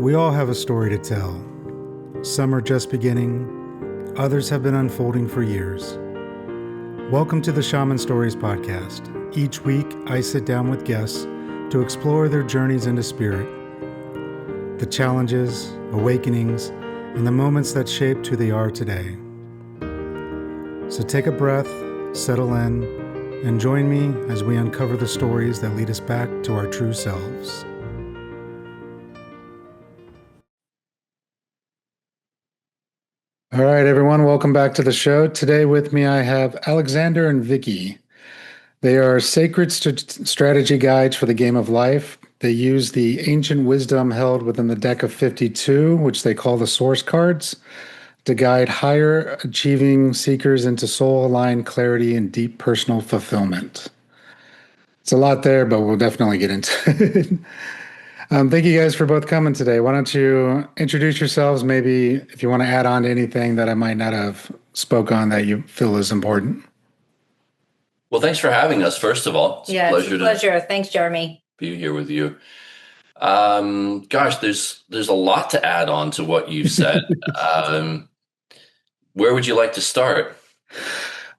We all have a story to tell. Some are just beginning, others have been unfolding for years. Welcome to the Shaman Stories Podcast. Each week, I sit down with guests to explore their journeys into spirit, the challenges, awakenings, and the moments that shaped who they are today. So take a breath, settle in, and join me as we uncover the stories that lead us back to our true selves. All right, everyone, welcome back to the show. Today with me, I have Alexander and Vicki. They are sacred strategy guides for the game of life. They use the ancient wisdom held within the deck of 52, which they call the source cards, to guide higher achieving seekers into soul-aligned clarity and deep personal fulfillment. It's a lot there, but we'll definitely get into it. Thank you guys for both coming today. Why don't you introduce yourselves, maybe if you want to add on to anything that I might not have spoke on that you feel is important. Well, thanks for having us, first of all. It's a pleasure. Thanks, Jeremy. Be here with you. There's a lot to add on to what you've said. Where would you like to start?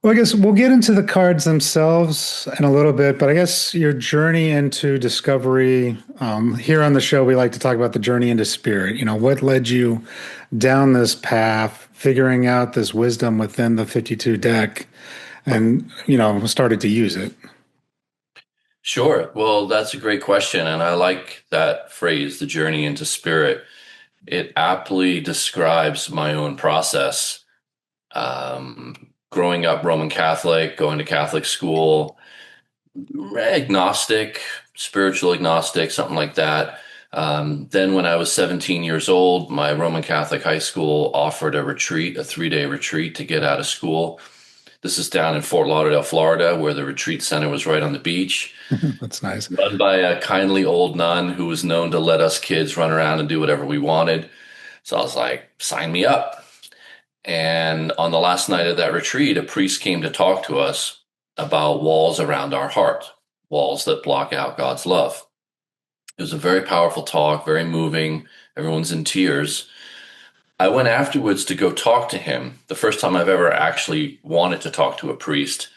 Well, I guess we'll get into the cards themselves in a little bit, but I guess your journey into discovery, here on the show, we like to talk about the journey into spirit. You know, what led you down this path, figuring out this wisdom within the 52 deck and, started to use it? Sure. Well, that's a great question. And I like that phrase, the journey into spirit. It aptly describes my own process. Growing up Roman Catholic, going to Catholic school, agnostic, spiritual agnostic, something like that. Then when I was 17 years old, my Roman Catholic high school offered a retreat, a 3-day retreat to get out of school. This is down in Fort Lauderdale, Florida, where the retreat center was right on the beach. That's nice. Run by a kindly old nun who was known to let us kids run around and do whatever we wanted. So I was like, sign me up. And on the last night of that retreat, a priest came to talk to us about walls around our heart, walls that block out God's love. It was a very powerful talk, very moving. Everyone's in tears. I went afterwards to go talk to him, the first time I've ever actually wanted to talk to a priest.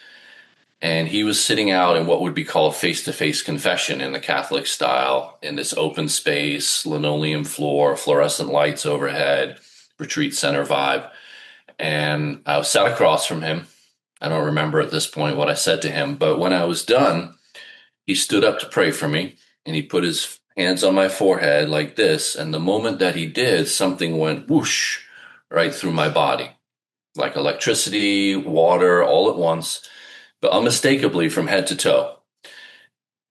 And he was sitting out in what would be called face-to-face confession in the Catholic style, in this open space, linoleum floor, fluorescent lights overhead, retreat center vibe. And I was sat across from him. I don't remember at this point what I said to him, but when I was done, he stood up to pray for me and he put his hands on my forehead like this. And the moment that he did, something went whoosh right through my body, like electricity, water, all at once, but unmistakably from head to toe.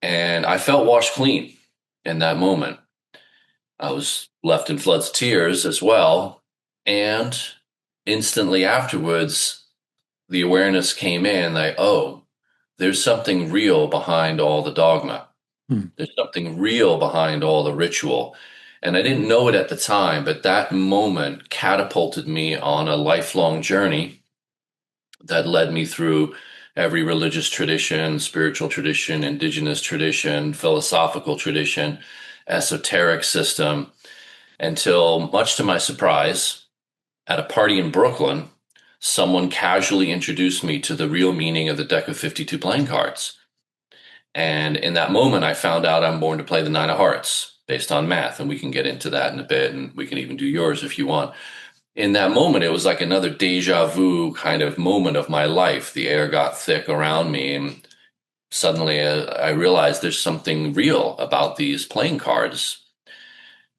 And I felt washed clean in that moment. I was left in floods of tears as well. And instantly afterwards, the awareness came in like, oh, there's something real behind all the dogma. There's something real behind all the ritual. And I didn't know it at the time, but that moment catapulted me on a lifelong journey that led me through every religious tradition, spiritual tradition, indigenous tradition, philosophical tradition, esoteric system, until, much to my surprise, at a party in Brooklyn, someone casually introduced me to the real meaning of the deck of 52 playing cards. And in that moment, I found out I'm born to play the 9 of hearts based on math. And we can get into that in a bit, and we can even do yours if you want. In that moment, it was like another deja vu kind of moment of my life. The air got thick around me, and suddenly I realized there's something real about these playing cards.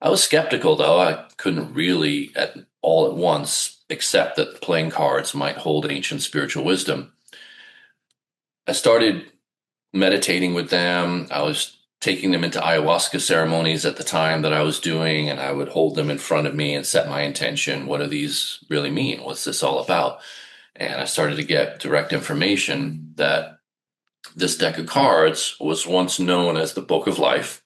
I was skeptical, though. I couldn't really all at once accept that playing cards might hold ancient spiritual wisdom. I started meditating with them. I was taking them into ayahuasca ceremonies at the time that I was doing, and I would hold them in front of me and set my intention. What do these really mean? What's this all about? And I started to get direct information that this deck of cards was once known as the Book of Life.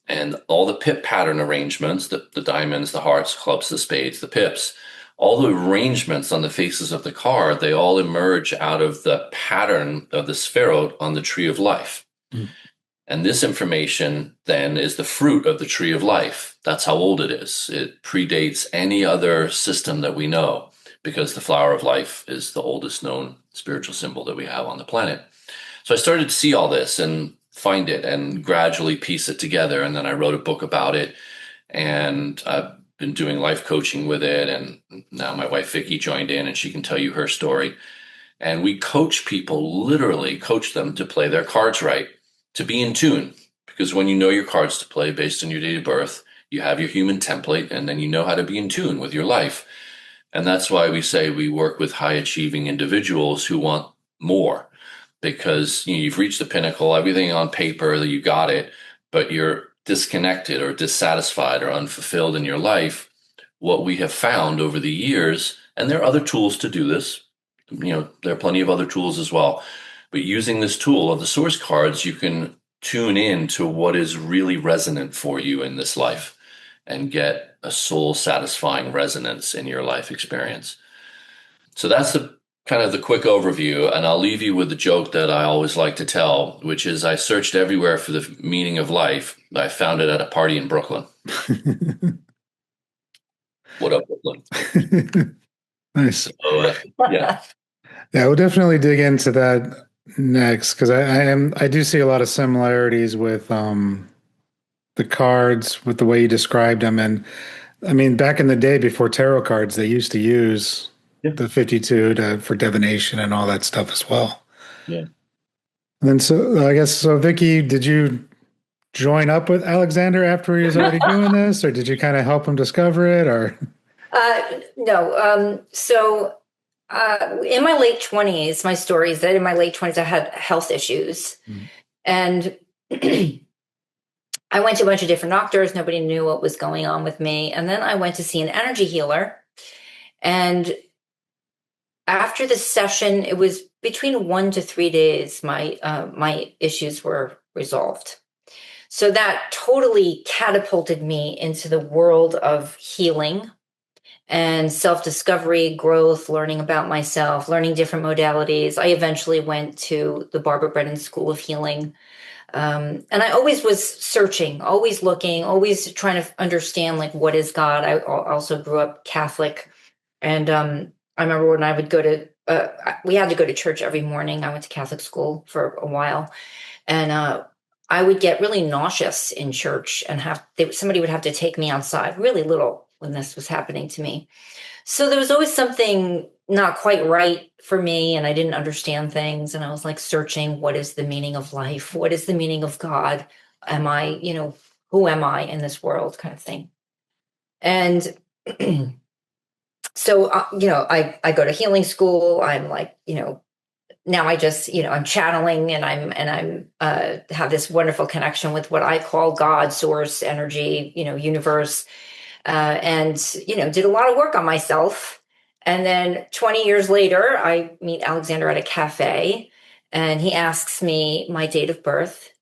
And all the pip pattern arrangements, the diamonds, the hearts, clubs, the spades, the pips, all the arrangements on the faces of the card, they all emerge out of the pattern of the spherot on the tree of life. And this information then is the fruit of the tree of life. That's how old it is. It predates any other system that we know because the flower of life is the oldest known spiritual symbol that we have on the planet. So I started to see all this and find it and gradually piece it together. And then I wrote a book about it, and I've been doing life coaching with it. And now my wife, Vicki, joined in, and she can tell you her story. And we coach people, literally coach them to play their cards right, to be in tune. Because when you know your cards to play based on your date of birth, you have your human template, and then you know how to be in tune with your life. And that's why we say we work with high achieving individuals who want more, because you've reached the pinnacle, everything on paper that you got it, but you're disconnected or dissatisfied or unfulfilled in your life. What we have found over the years, and there are other tools to do this, there are plenty of other tools as well, but using this tool of the source cards, you can tune in to what is really resonant for you in this life and get a soul satisfying resonance in your life experience. So that's the kind of the quick overview, and I'll leave you with the joke that I always like to tell, which is I searched everywhere for the meaning of life. I found it at a party in Brooklyn. What up, Brooklyn? Nice. So, yeah. Yeah, we'll definitely dig into that next because I do see a lot of similarities with the cards, with the way you described them. And I mean, back in the day before tarot cards, they used to use the 52 for divination and all that stuff as well. Yeah. And then so I guess so Vicki, did you join up with Alexander after he was already doing this, or did you kind of help him discover it, or? No. In my late 20s, my story is that in my late 20s, I had health issues. Mm. And I went to a bunch of different doctors. Nobody knew what was going on with me. And then I went to see an energy healer. And after the session, it was between 1 to 3 days, my issues were resolved. So that totally catapulted me into the world of healing and self-discovery, growth, learning about myself, learning different modalities. I eventually went to the Barbara Brennan School of Healing. And I always was searching, always looking, always trying to understand, like, what is God? I also grew up Catholic. And I remember when I would go to, we had to go to church every morning. I went to Catholic school for a while. And I would get really nauseous in church and somebody would have to take me outside, really little, when this was happening to me. So there was always something not quite right for me, and I didn't understand things. And I was like searching, what is the meaning of life? What is the meaning of God? Am I, who am I in this world, kind of thing? And so, I go to healing school. I'm like, now I just, I'm channeling, and I'm have this wonderful connection with what I call God, source, energy, universe. And did a lot of work on myself. And then 20 years later, I meet Alexander at a cafe, and he asks me my date of birth.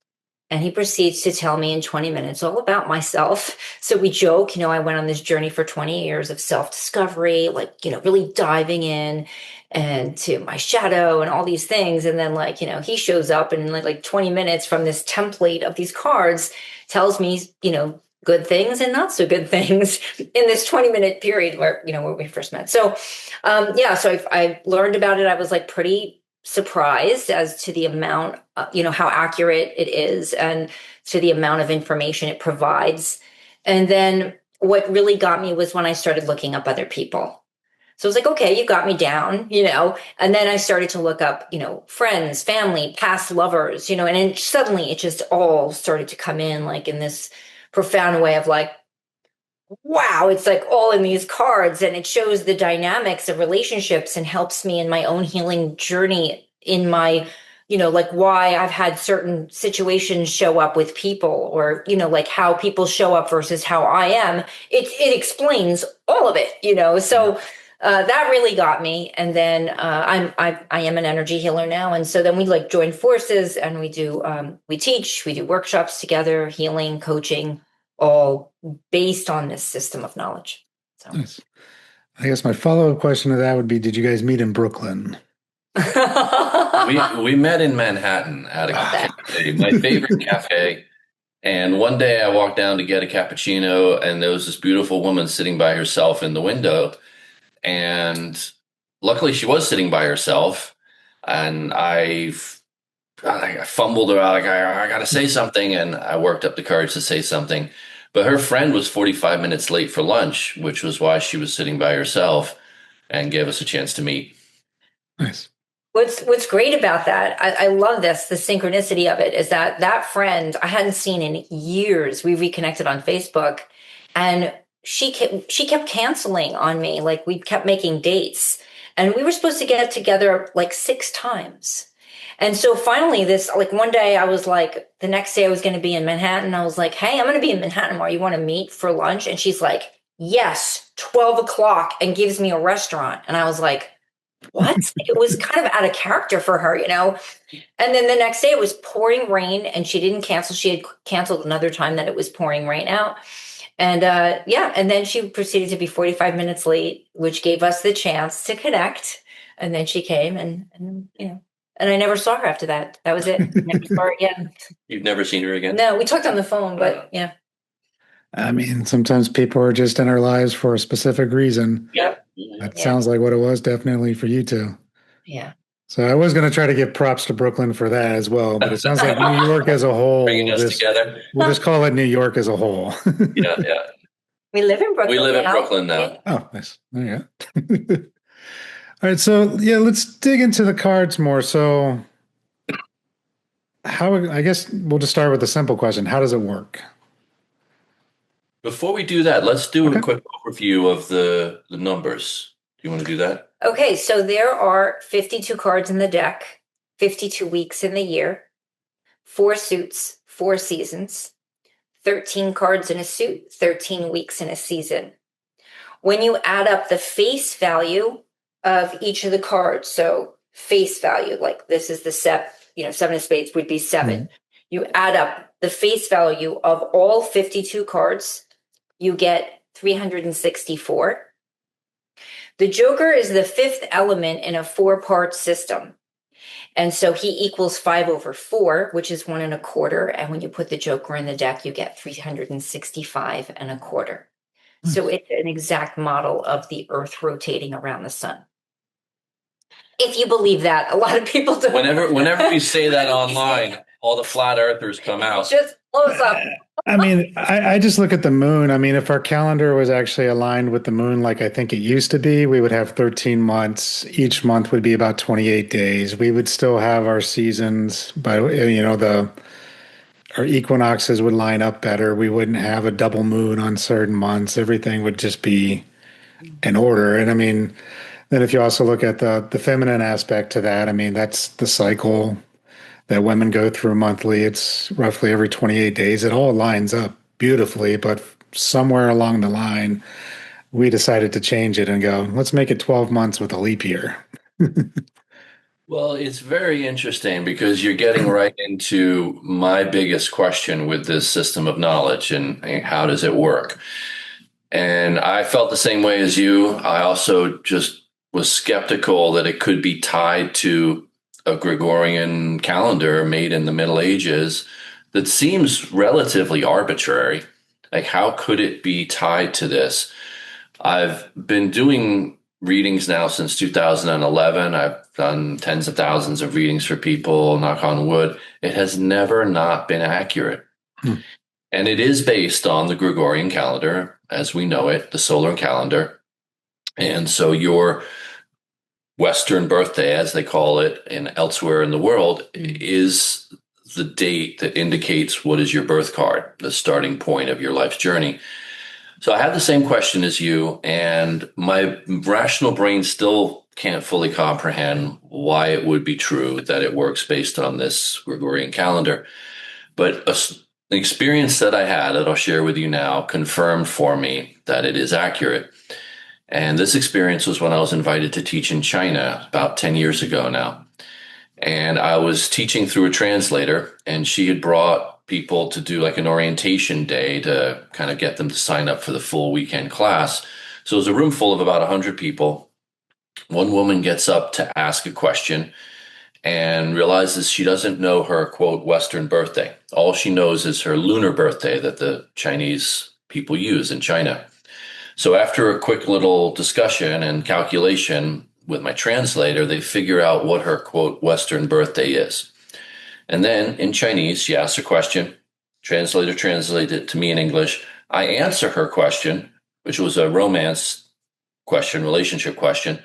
And he proceeds to tell me in 20 minutes all about myself. So we joke, I went on this journey for 20 years of self-discovery, like, really diving in and to my shadow and all these things. And then, like, he shows up and like 20 minutes from this template of these cards tells me, good things and not so good things in this 20-minute period where we first met. So, so I learned about it. I was like pretty surprised as to the amount, how accurate it is and to the amount of information it provides. And then what really got me was when I started looking up other people. So I was like, okay, you got me down, and then I started to look up, friends, family, past lovers, and then suddenly it just all started to come in like in this profound way of like, wow, it's like all in these cards, and it shows the dynamics of relationships and helps me in my own healing journey in my, like why I've had certain situations show up with people, or, like how people show up versus how I am. It explains all of it, so that really got me. And then I am an energy healer now. And so then we like join forces, and we do, we do workshops together, healing, coaching, all based on this system of knowledge. So. Nice. I guess my follow-up question to that would be, did you guys meet in Brooklyn? We met in Manhattan at a Love that. cafe, my favorite cafe. And one day I walked down to get a cappuccino, and there was this beautiful woman sitting by herself in the window. And luckily, she was sitting by herself. And I fumbled around, like, I got to say something. And I worked up the courage to say something. But her friend was 45 minutes late for lunch, which was why she was sitting by herself and gave us a chance to meet. Nice. What's great about that, I love this, the synchronicity of it, is that that friend I hadn't seen in years. We reconnected on Facebook, and she kept canceling on me. Like, we kept making dates, and we were supposed to get together like 6 times. And so finally, this, like, one day I was like, the next day I was going to be in Manhattan. I was like, hey, I'm going to be in Manhattan tomorrow. You want to meet for lunch? And she's like, yes, 12 o'clock, and gives me a restaurant. And I was like, what? It was kind of out of character for her, you know? And then the next day it was pouring rain, and she didn't cancel. She had canceled another time that it was pouring rain out. And yeah, and then she proceeded to be 45 minutes late, which gave us the chance to connect. And then she came, and you know, and I never saw her after that. That was it. Never saw her again. You've never seen her again? No, we talked on the phone, but yeah. I mean, sometimes people are just in our lives for a specific reason. Yep. That sounds like what it was, definitely for you too. Yeah. So I was going to try to give props to Brooklyn for that as well, but it sounds like New York as a whole. Bringing us together. We'll just call it New York as a whole. Yeah. We live in Brooklyn. We live in now. Brooklyn now. Oh, nice. There you go. All right. So yeah, let's dig into the cards more. So I guess we'll just start with a simple question. How does it work? Before we do that, let's do a quick overview of the numbers. Do you want to do that? Okay, so there are 52 cards in the deck, 52 weeks in the year, 4 suits, 4 seasons, 13 cards in a suit, 13 weeks in a season. When you add up the face value of each of the cards, so face value, like this is the 7 of spades would be 7. Mm-hmm. You add up the face value of all 52 cards, you get 364. The Joker is the 5th element in a 4-part system. And so he equals 5 over 4, which is 1 1/4. And when you put the Joker in the deck, you get 365 1/4. So it's an exact model of the Earth rotating around the sun. If you believe that, a lot of people don't. Whenever we say that online, all the flat earthers come out. Just blows up. I mean, I just look at the moon. I mean, if our calendar was actually aligned with the moon like I think it used to be, we would have 13 months. Each month would be about 28 days. We would still have our seasons, but our equinoxes would line up better. We wouldn't have a double moon on certain months. Everything would just be in order. And I mean, then if you also look at the feminine aspect to that, I mean, that's the cycle that women go through monthly. It's roughly every 28 days. It all lines up beautifully, but somewhere along the line, we decided to change it and go, let's make it 12 months with a leap year. Well, it's very interesting because you're getting right into my biggest question with this system of knowledge and how does it work? And I felt the same way as you. I also just was skeptical that it could be tied to a Gregorian calendar made in the Middle Ages that seems relatively arbitrary. Like, how could it be tied to this? I've been doing readings now since 2011. I've done tens of thousands of readings for people, knock on wood. It has never not been accurate. And it is based on the Gregorian calendar, as we know it, the solar calendar. And so your Western birthday, as they call it, and elsewhere in the world, is the date that indicates what is your birth card, the starting point of your life's journey. So I have the same question as you, and my rational brain still can't fully comprehend why it would be true that it works based on this Gregorian calendar. But an experience that I had that I'll share with you now confirmed for me that it is accurate. And this experience was when I was invited to teach in China about 10 years ago now. And I was teaching through a translator, and she had brought people to do like an orientation day to kind of get them to sign up for the full weekend class. So it was a room full of about 100 people. One woman gets up to ask a question, and realizes she doesn't know her, quote, Western birthday. All she knows is her lunar birthday that the Chinese people use in China. So after a quick little discussion and calculation with my translator, they figure out what her, quote, Western birthday is. And then in Chinese, she asks a question. Translator translates it to me in English. I answer her question, which was a romance question, relationship question.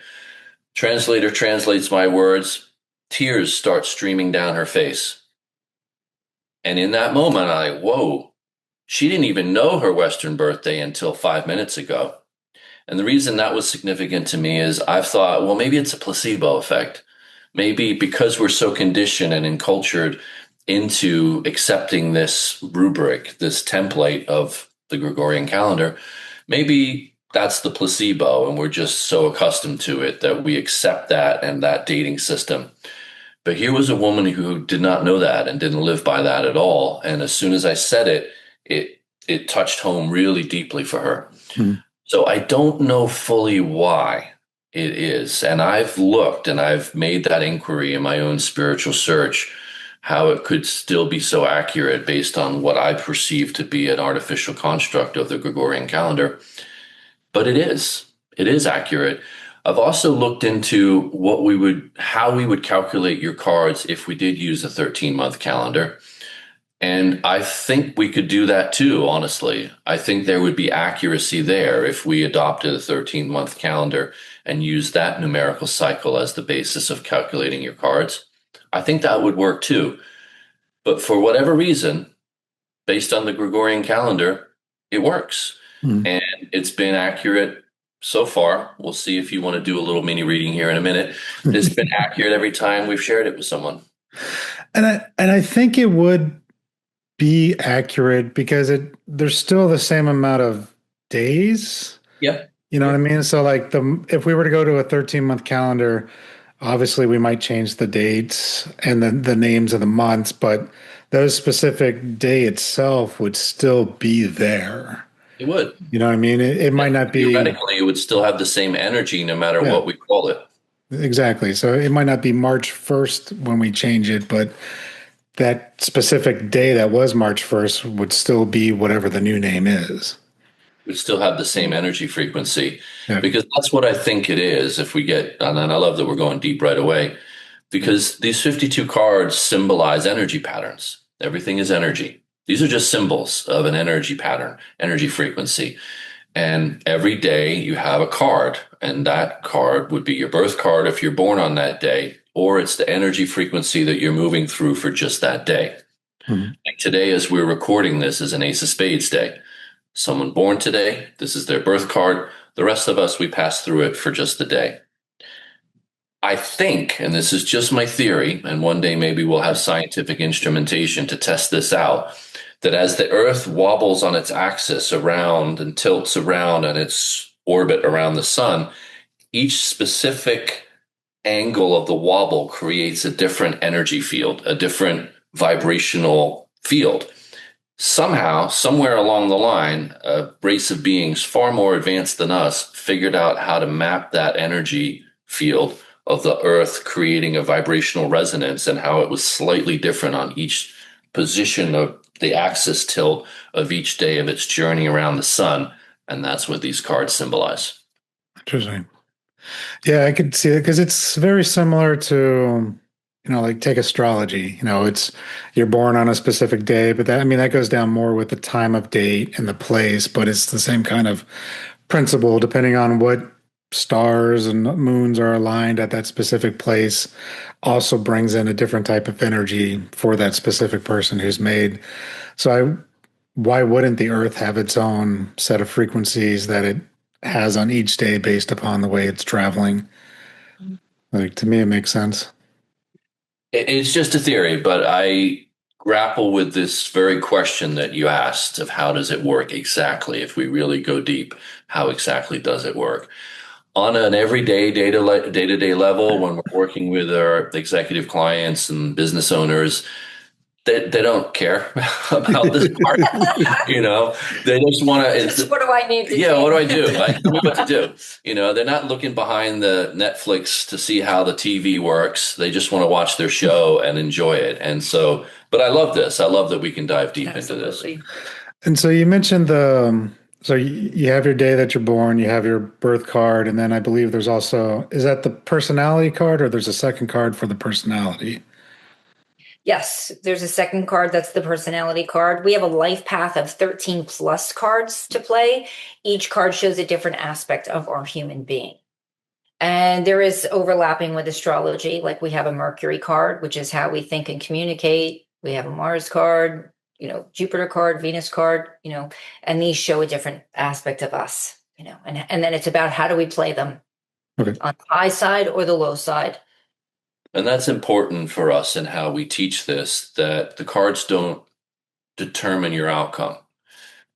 Translator translates my words. Tears start streaming down her face. And in that moment, whoa, she didn't even know her Western birthday until 5 minutes ago. And the reason that was significant to me is I've thought, well, maybe it's a placebo effect. Maybe because we're so conditioned and encultured into accepting this rubric, this template of the Gregorian calendar, maybe that's the placebo and we're just so accustomed to it that we accept that and that dating system. But here was a woman who did not know that and didn't live by that at all. And as soon as I said it, it touched home really deeply for her. Mm. So I don't know fully why it is. And I've looked and I've made that inquiry in my own spiritual search, how it could still be so accurate based on what I perceive to be an artificial construct of the Gregorian calendar. But it is. It is accurate. I've also looked into how we would calculate your cards if we did use a 13-month calendar. And I think we could do that too, honestly. I think there would be accuracy there if we adopted a 13-month calendar and used that numerical cycle as the basis of calculating your cards. I think that would work too. But for whatever reason, based on the Gregorian calendar, it works. Mm. And it's been accurate so far. We'll see if you want to do a little mini reading here in a minute. It's been accurate every time we've shared it with someone. And I think it would be accurate because there's still the same amount of days. Yeah. You know what I mean? So like if we were to go to a 13-month calendar, obviously we might change the dates and the names of the months, but those specific day itself would still be there. It would. You know what I mean? It might not be. Theoretically, it would still have the same energy no matter what we call it. Exactly. So it might not be March 1st when we change it, but that specific day that was March 1st would still be whatever the new name is. We still have the same energy frequency, Yeah. because that's what I think it is. If we get, and I love that we're going deep right away, because these 52 cards symbolize energy patterns. Everything is energy. These are just symbols of an energy pattern, energy frequency. And every day you have a card, and that card would be your birth card if you're born on that day, or it's the energy frequency that you're moving through for just that day. Mm-hmm. Like today, as we're recording this, is an Ace of Spades day. Someone born today, this is their birth card. The rest of us, we pass through it for just the day. I think, and this is just my theory, and one day maybe we'll have scientific instrumentation to test this out, that as the Earth wobbles on its axis around and tilts around on its orbit around the sun, each specific angle of the wobble creates a different energy field, a different vibrational field. Somehow, somewhere along the line, a race of beings far more advanced than us figured out how to map that energy field of the Earth, creating a vibrational resonance, and how it was slightly different on each position of the axis tilt of each day of its journey around the sun. And that's what these cards symbolize. Interesting. Yeah, I could see it because it's very similar to, like take astrology. It's you're born on a specific day, but that goes down more with the time of date and the place, but it's the same kind of principle depending on what stars and moons are aligned at that specific place. Also brings in a different type of energy for that specific person who's made. So why wouldn't the Earth have its own set of frequencies that it has on each day based upon the way it's traveling? Like, to me, it makes sense. It's just a theory, but I grapple with this very question that you asked of how does it work exactly? If we really go deep, how exactly does it work? On an everyday day-to-day level, when we're working with our executive clients and business owners, they don't care about this part. They just want to. What do I need to Yeah, do? what do I do? Like, tell me what to do. They're not looking behind the Netflix to see how the TV works. They just want to watch their show and enjoy it. And so, but I love this. I love that we can dive deep into this. Absolutely. And so you mentioned so you have your day that you're born, you have your birth card, and then I believe there's also, is that the personality card or there's a second card for the personality? Yes, there's a second card that's the personality card. We have a life path of 13 plus cards to play. Each card shows a different aspect of our human being. And there is overlapping with astrology. Like we have a Mercury card, which is how we think and communicate. We have a Mars card, Jupiter card, Venus card, and these show a different aspect of us, and then it's about how do we play them Okay. on the high side or the low side. And that's important for us in how we teach this, that the cards don't determine your outcome.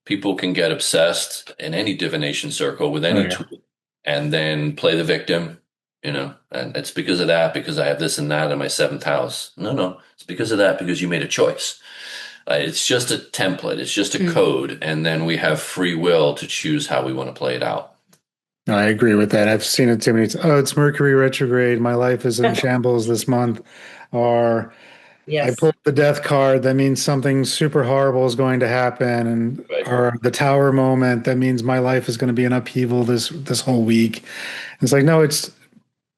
People can get obsessed in any divination circle with any tool and then play the victim, and it's because of that, because I have this and that in my seventh house. No, it's because of that, because you made a choice. It's just a template. It's just a code. And then we have free will to choose how we want to play it out. I agree with that. I've seen it too many times. Oh, it's Mercury retrograde. My life is in shambles this month. Or I pulled the death card. That means something super horrible is going to happen. And or the tower moment. That means my life is going to be in upheaval this whole week. It's like, no,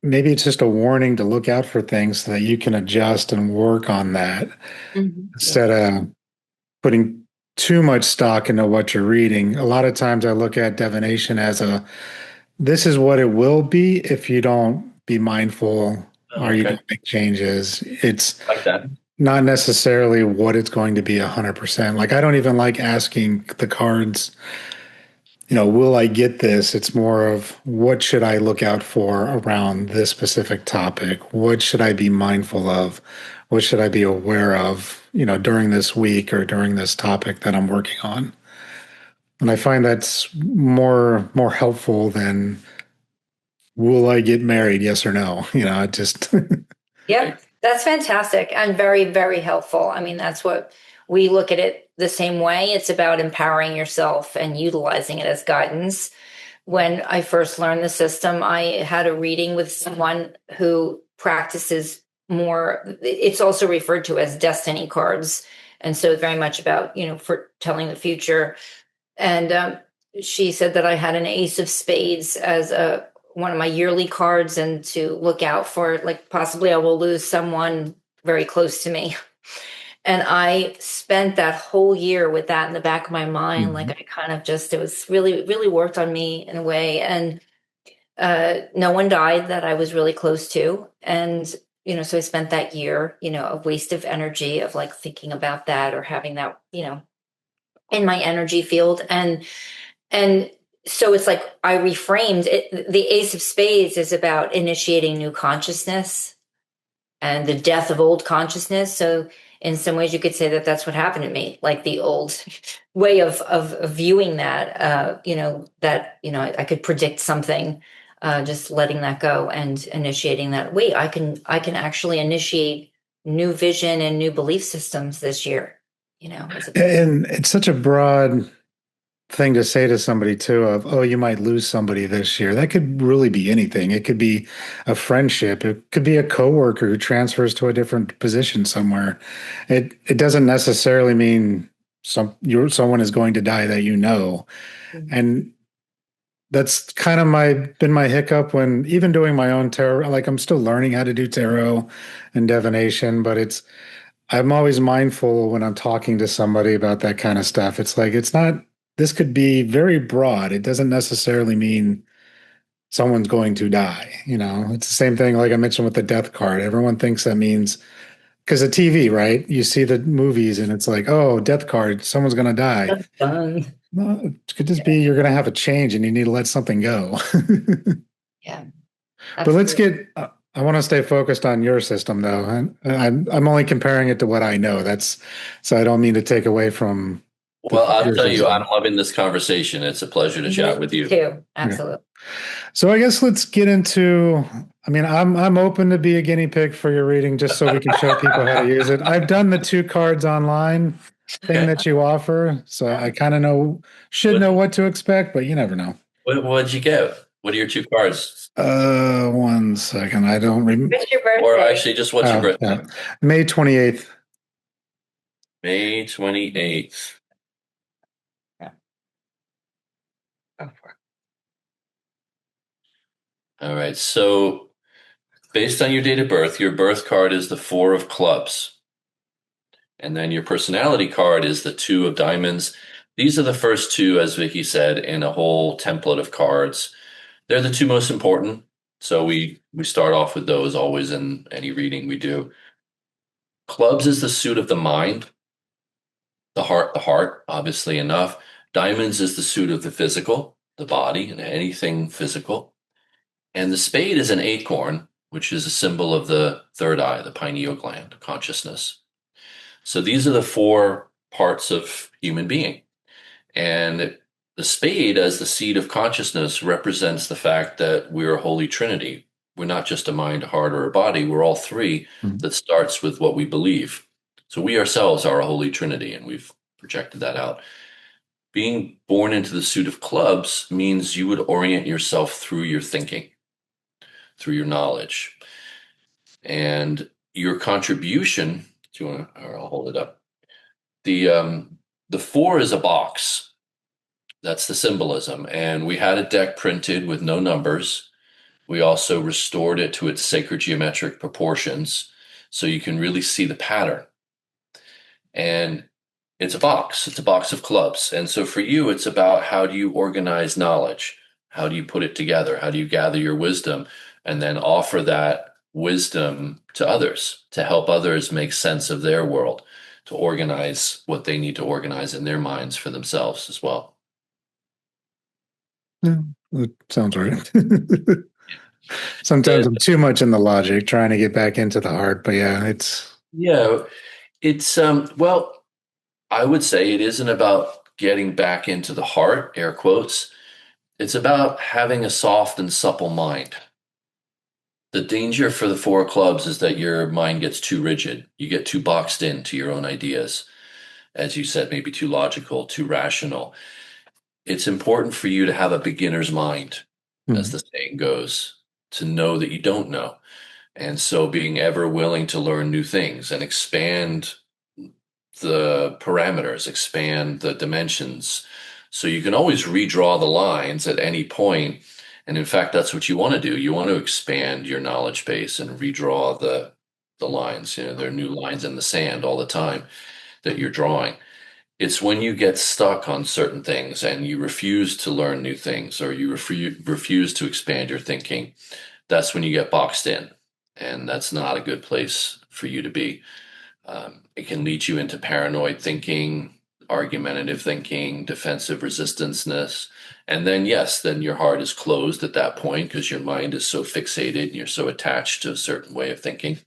maybe it's just a warning to look out for things so that you can adjust and work on that instead of putting too much stock into what you're reading. A lot of times I look at divination as this is what it will be if you don't be mindful or you don't make changes. It's like that. Not necessarily what it's going to be 100%. Like I don't even like asking the cards, will I get this? It's more of what should I look out for around this specific topic? What should I be mindful of? What should I be aware of, during this week or during this topic that I'm working on? And I find that's more helpful than will I get married? Yes or no? It just Yeah, that's fantastic and very, very helpful. I mean, that's what we look at it the same way. It's about empowering yourself and utilizing it as guidance. When I first learned the system, I had a reading with someone who practices more. It's also referred to as destiny cards. And so very much about, for telling the future. And she said that I had an ace of spades as one of my yearly cards and to look out for, like, possibly I will lose someone very close to me. And I spent that whole year with that in the back of my mind. Like I kind of it was really, really worked on me in a way. And no one died that I was really close to. And, so I spent that year, a waste of energy of like thinking about that or having that, in my energy field. And so it's like I reframed it. The Ace of Spades is about initiating new consciousness and the death of old consciousness. So in some ways you could say that that's what happened to me, like the old way of viewing that, I could predict something, just letting that go and initiating that. Wait, I can actually initiate new vision and new belief systems this year, And it's such a broad thing to say to somebody too of, oh, you might lose somebody this year. That could really be anything. It could be a friendship. It could be a coworker who transfers to a different position somewhere. It doesn't necessarily mean someone is going to die that And that's kind of been my hiccup when even doing my own tarot. Like I'm still learning how to do tarot and divination, but I'm always mindful when I'm talking to somebody about that kind of stuff. It's like, this could be very broad. It doesn't necessarily mean someone's going to die. It's the same thing, like I mentioned with the death card. Everyone thinks that means because of TV, right? You see the movies and it's like, oh, death card, someone's going to die. That's fun. No, it could just be you're going to have a change and you need to let something go. Yeah. But let's I want to stay focused on your system though. And I'm only comparing it to what I know. So I don't mean to take away from Well, I'll yours tell is. you, I'm loving this conversation. It's a pleasure to chat with Me you. too. Yeah. Absolutely. So I guess let's get into. I mean, I'm open to be a guinea pig for your reading, just so we can show people how to use it. I've done the 2 cards online thing that you offer, so I kind of should know What, what to expect, but you never know. what'd you get? What are your 2 cards? 1 second, I don't remember. What's your Or birthday? actually, just what's your Oh, birthday? yeah. May 28th. May 28th. Yeah. Go for it. All right. So, based on your date of birth, your birth card is the 4 of clubs. And then your personality card is the 2 of diamonds. These are the first 2, as Vicky said, in a whole template of cards. They're the 2 most important. So we start off with those always in any reading we do. Clubs is the suit of the mind, the heart, obviously enough. Diamonds is the suit of the physical, the body, and anything physical. And the spade is an acorn, which is a symbol of the third eye, the pineal gland, consciousness. So these are the 4 parts of human being. And the spade, as the seed of consciousness, represents the fact that we're a holy trinity. We're not just a mind, a heart, or a body. We're all 3 that starts with what we believe. So we ourselves are a holy trinity, and we've projected that out. Being born into the suit of clubs means you would orient yourself through your thinking, through your knowledge. And your contribution, do you want to, or I'll hold it up. The 4 is a box. That's the symbolism. And we had a deck printed with no numbers. We also restored it to its sacred geometric proportions so you can really see the pattern. And it's a box. It's a box of clubs. And so for you, it's about how do you organize knowledge? How do you put it together? How do you gather your wisdom and then offer that wisdom to others to help others make sense of their world, to organize what they need to organize in their minds for themselves as well. Yeah, that sounds right. Sometimes I'm too much in the logic, trying to get back into the heart, but yeah, it's well, I would say it isn't about getting back into the heart, air quotes. It's about having a soft and supple mind. The danger for the 4 of clubs is that your mind gets too rigid. You get too boxed into your own ideas. As you said, maybe too logical, too rational. It's important for you to have a beginner's mind, as the saying goes, to know that you don't know. And so being ever willing to learn new things and expand the parameters, expand the dimensions. So you can always redraw the lines at any point. And in fact, that's what you want to do. You want to expand your knowledge base and redraw the lines. You know, there are new lines in the sand all the time that you're drawing. It's when you get stuck on certain things and you refuse to learn new things or you refuse to expand your thinking, that's when you get boxed in. And that's not a good place for you to be. It can lead you into paranoid thinking, argumentative thinking, defensive resistanceness. And then, yes, then your heart is closed at that point because your mind is so fixated and you're so attached to a certain way of thinking.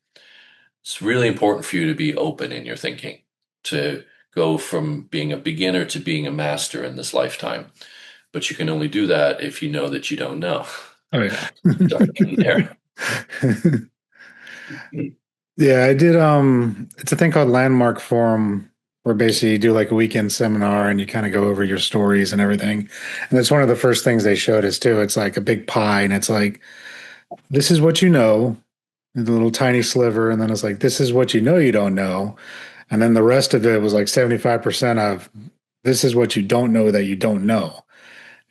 It's really important for you to be open in your thinking, to go from being a beginner to being a master in this lifetime. But you can only do that if you know that you don't know. Oh yeah. Start there. Yeah, I did it's a thing called Landmark Forum where basically you do like a weekend seminar and you kind of go over your stories and everything. And that's one of the first things they showed us too. It's like a big pie and it's like this is what you know, the little tiny sliver, and then it's like this is what you know you don't know. And then the rest of it was like 75% of this is what you don't know that you don't know.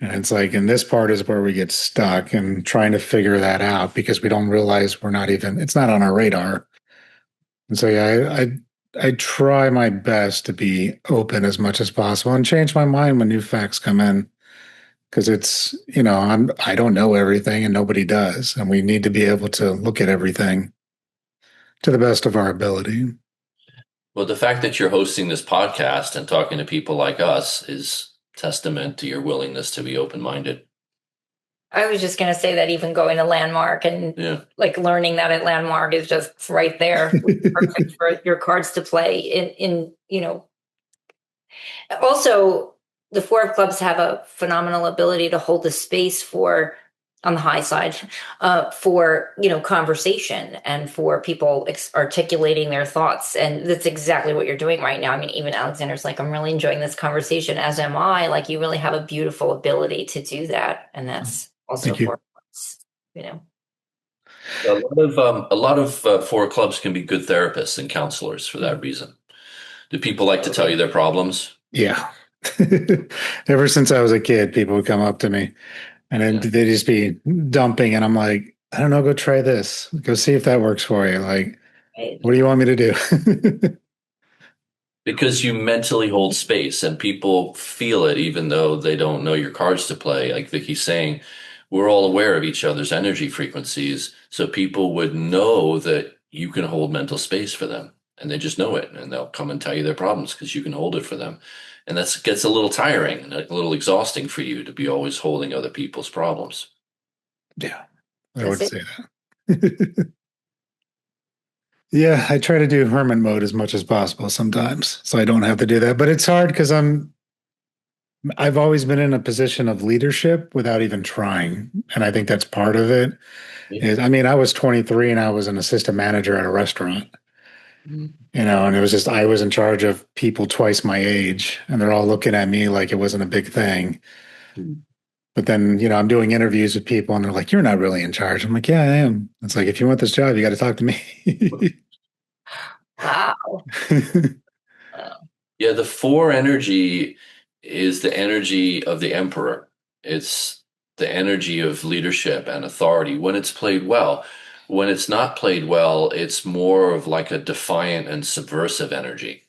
And it's like, and this part is where we get stuck and trying to figure that out because we don't realize we're not even, it's not on our radar. And so, yeah, I try my best to be open as much as possible and change my mind when new facts come in because it's, I don't know everything and nobody does. And we need to be able to look at everything to the best of our ability. Well, the fact that you're hosting this podcast and talking to people like us is testament to your willingness to be open-minded. I was just going to say that even going to Landmark and like learning that at Landmark is just right there. Perfect for your cards to play in Also, the Four of Clubs have a phenomenal ability to hold the space for, on the high side, for, conversation and for people articulating their thoughts. And that's exactly what you're doing right now. I mean, even Alexander's like, I'm really enjoying this conversation, as am I. Like, you really have a beautiful ability to do that. And that's also Thank you. Four of Clubs, A lot of Four Clubs can be good therapists and counselors for that reason. Do people like to tell you their problems? Yeah. Ever since I was a kid, people would come up to me and then Yeah. they'd just be dumping. And I'm like, I don't know, go try this. Go see if that works for you. Like, right? what do you want me to do? Because you mentally hold space and people feel it even though they don't know your cards to play. Like Vicky's saying, we're all aware of each other's energy frequencies. So people would know that you can hold mental space for them and they just know it and they'll come and tell you their problems because you can hold it for them. And that gets a little tiring and a little exhausting for you to be always holding other people's problems. Yeah, I That's would it. say that. Yeah, I try to do hermit mode as much as possible sometimes, so I don't have to do that. But it's hard because I've always been in a position of leadership without even trying, and I think that's part of it. Yeah. Is I mean, I was 23 and I was an assistant manager at a restaurant, and it was just I was in charge of people twice my age, and they're all looking at me like it wasn't a big thing. But then, I'm doing interviews with people and they're like, "You're not really in charge." I'm like, "Yeah, I am." It's like, if you want this job, you got to talk to me. Wow. Wow. Yeah, the four energy is the energy of the emperor. It's the energy of leadership and authority when it's played well. When it's not played well, it's more of like a defiant and subversive energy.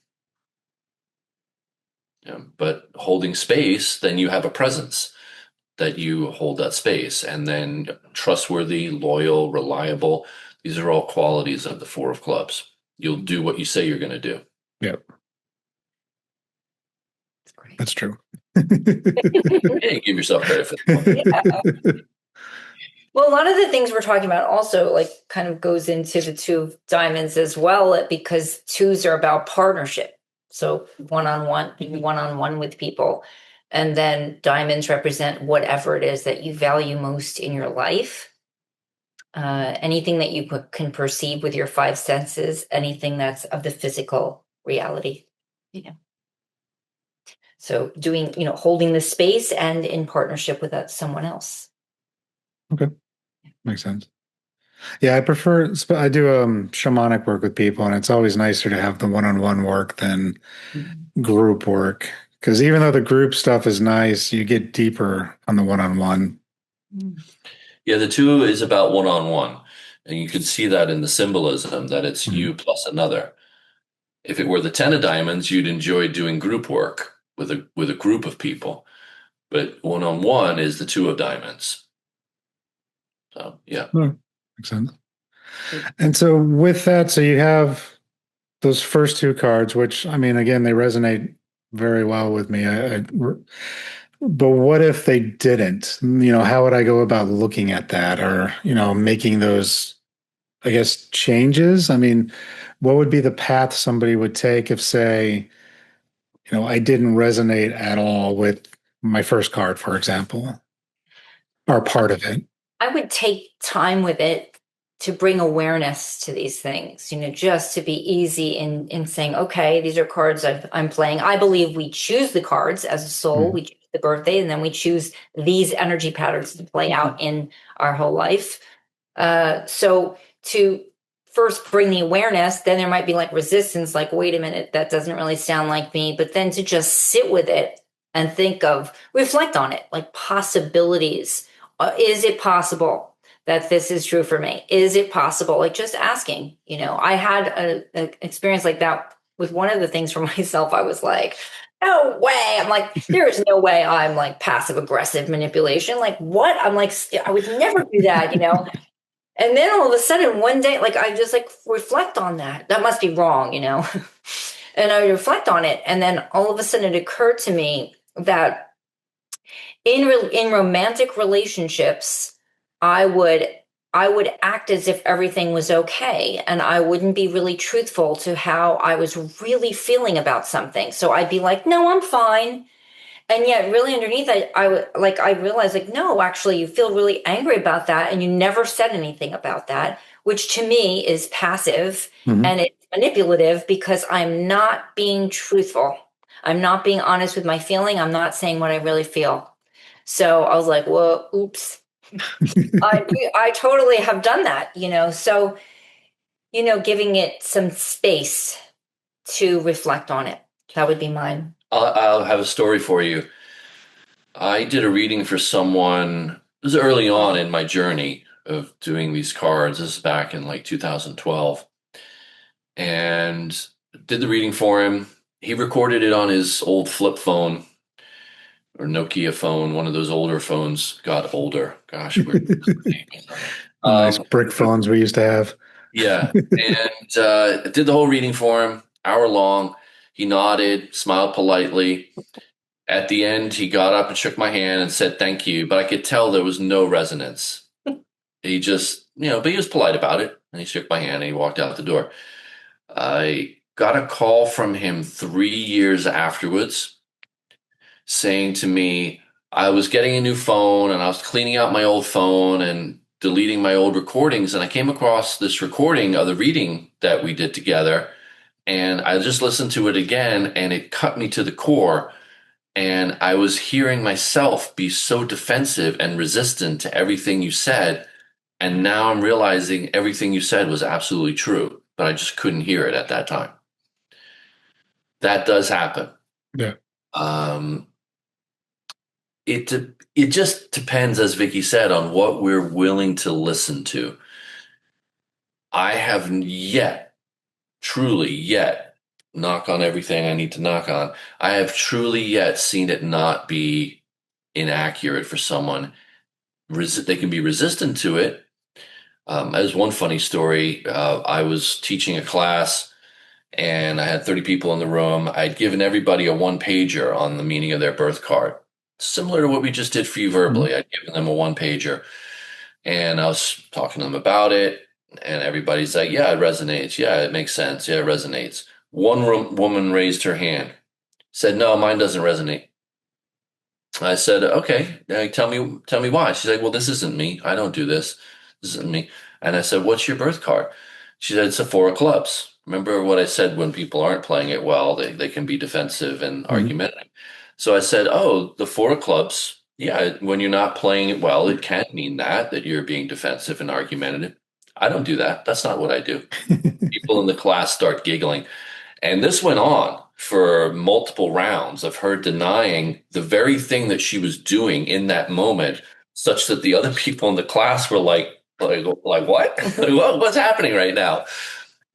Yeah, but holding space, then you have a presence that you hold that space, and then trustworthy, loyal, reliable. These are all qualities of the Four of Clubs. You'll do what you say you're going to do. Yep, That's great. that's true. Hey, give yourself credit for that. Well, a lot of the things we're talking about also like kind of goes into the two of diamonds as well, because twos are about partnership. So one-on-one with people. And then diamonds represent whatever it is that you value most in your life. Anything that you can perceive with your five senses, anything that's of the physical reality. So doing, holding the space and in partnership with someone else. Okay, makes sense. Yeah, I do shamanic work with people, and it's always nicer to have the one-on-one work than group work. Because even though the group stuff is nice, you get deeper on the one-on-one. Yeah, the two is about one-on-one. And you can see that in the symbolism that it's Mhm. you plus another. If it were the 10 of diamonds, you'd enjoy doing group work with a group of people. But one-on-one is the two of diamonds. So yeah. Oh, makes sense. And so with that, so you have those first two cards, which I mean, again, they resonate very well with me. But what if they didn't? How would I go about looking at that or, making those, I guess, changes? I mean, what would be the path somebody would take if, say, I didn't resonate at all with my first card, for example, or part of it? I would take time with it to bring awareness to these things, just to be easy in saying, okay, these are cards I'm playing. I believe we choose the cards as a soul, Mhm. we choose the birthday, and then we choose these energy patterns to play out in our whole life. So to first bring the awareness, then there might be like resistance, like, wait a minute, that doesn't really sound like me. But then to just sit with it and reflect on it, like possibilities. Is it possible that this is true for me? Is it possible? Like just asking, I had an experience like that with one of the things for myself. I was like, no way. I'm like, there is no way I'm like passive aggressive manipulation. Like, what? I'm like, I would never do that. And then all of a sudden, one day, like, I just like reflect on that. That must be wrong. And I reflect on it. And then all of a sudden, it occurred to me that in romantic relationships, I would I would act as if everything was okay, and I wouldn't be really truthful to how I was really feeling about something. So I'd be like, no, I'm fine. And yet really underneath I realized like, no, actually you feel really angry about that and you never said anything about that, which to me is passive Hmm. and it's manipulative because I'm not being truthful. I'm not being honest with my feeling. I'm not saying what I really feel. So I was like, well, oops. I totally have done that, So, giving it some space to reflect on it. That would be mine. I'll have a story for you. I did a reading for someone. It was early on in my journey of doing these cards. This is back in like 2012, and did the reading for him. He recorded it on his old flip phone or Nokia phone, one of those older phones. Got older. Gosh, we're The nice um, brick phones we used to have. yeah, and did the whole reading for him, hour long. He nodded, smiled politely. At the end, he got up and shook my hand and said thank you, but I could tell there was no resonance. He just, but he was polite about it. And he shook my hand and he walked out the door. I got a call from him 3 years afterwards saying to me, I was getting a new phone and I was cleaning out my old phone and deleting my old recordings. And I came across this recording of the reading that we did together. And I just listened to it again and it cut me to the core. And I was hearing myself be so defensive and resistant to everything you said. And now I'm realizing everything you said was absolutely true, but I just couldn't hear it at that time. That does happen. Yeah. Um, it just depends, as Vicky said, on what we're willing to listen to. I have yet, truly yet, knock on everything I need to knock on. I have truly yet seen it not be inaccurate for someone. They can be resistant to it. As one funny story, I was teaching a class and I had 30 people in the room. I'd given everybody a one pager on the meaning of their birth card, similar to what we just did for you Mhm. verbally. I'd given them a one pager and I was talking to them about it. And everybody's like, yeah, it resonates. Yeah, it makes sense. Yeah, it resonates. Woman raised her hand, said, no, mine doesn't resonate. I said, okay, tell me why. She's like, well, this isn't me. I don't do this. This isn't me. And I said, what's your birth card? She said, it's a four of clubs. Remember what I said when people aren't playing it well, they can be defensive and Mhm. argumentative. So I said, oh, the four of clubs. Yeah, when you're not playing it well, it can mean that you're being defensive and argumentative. I don't do that. That's not what I do. People in the class start giggling. And this went on for multiple rounds of her denying the very thing that she was doing in that moment, such that the other people in the class were like what? What's happening right now?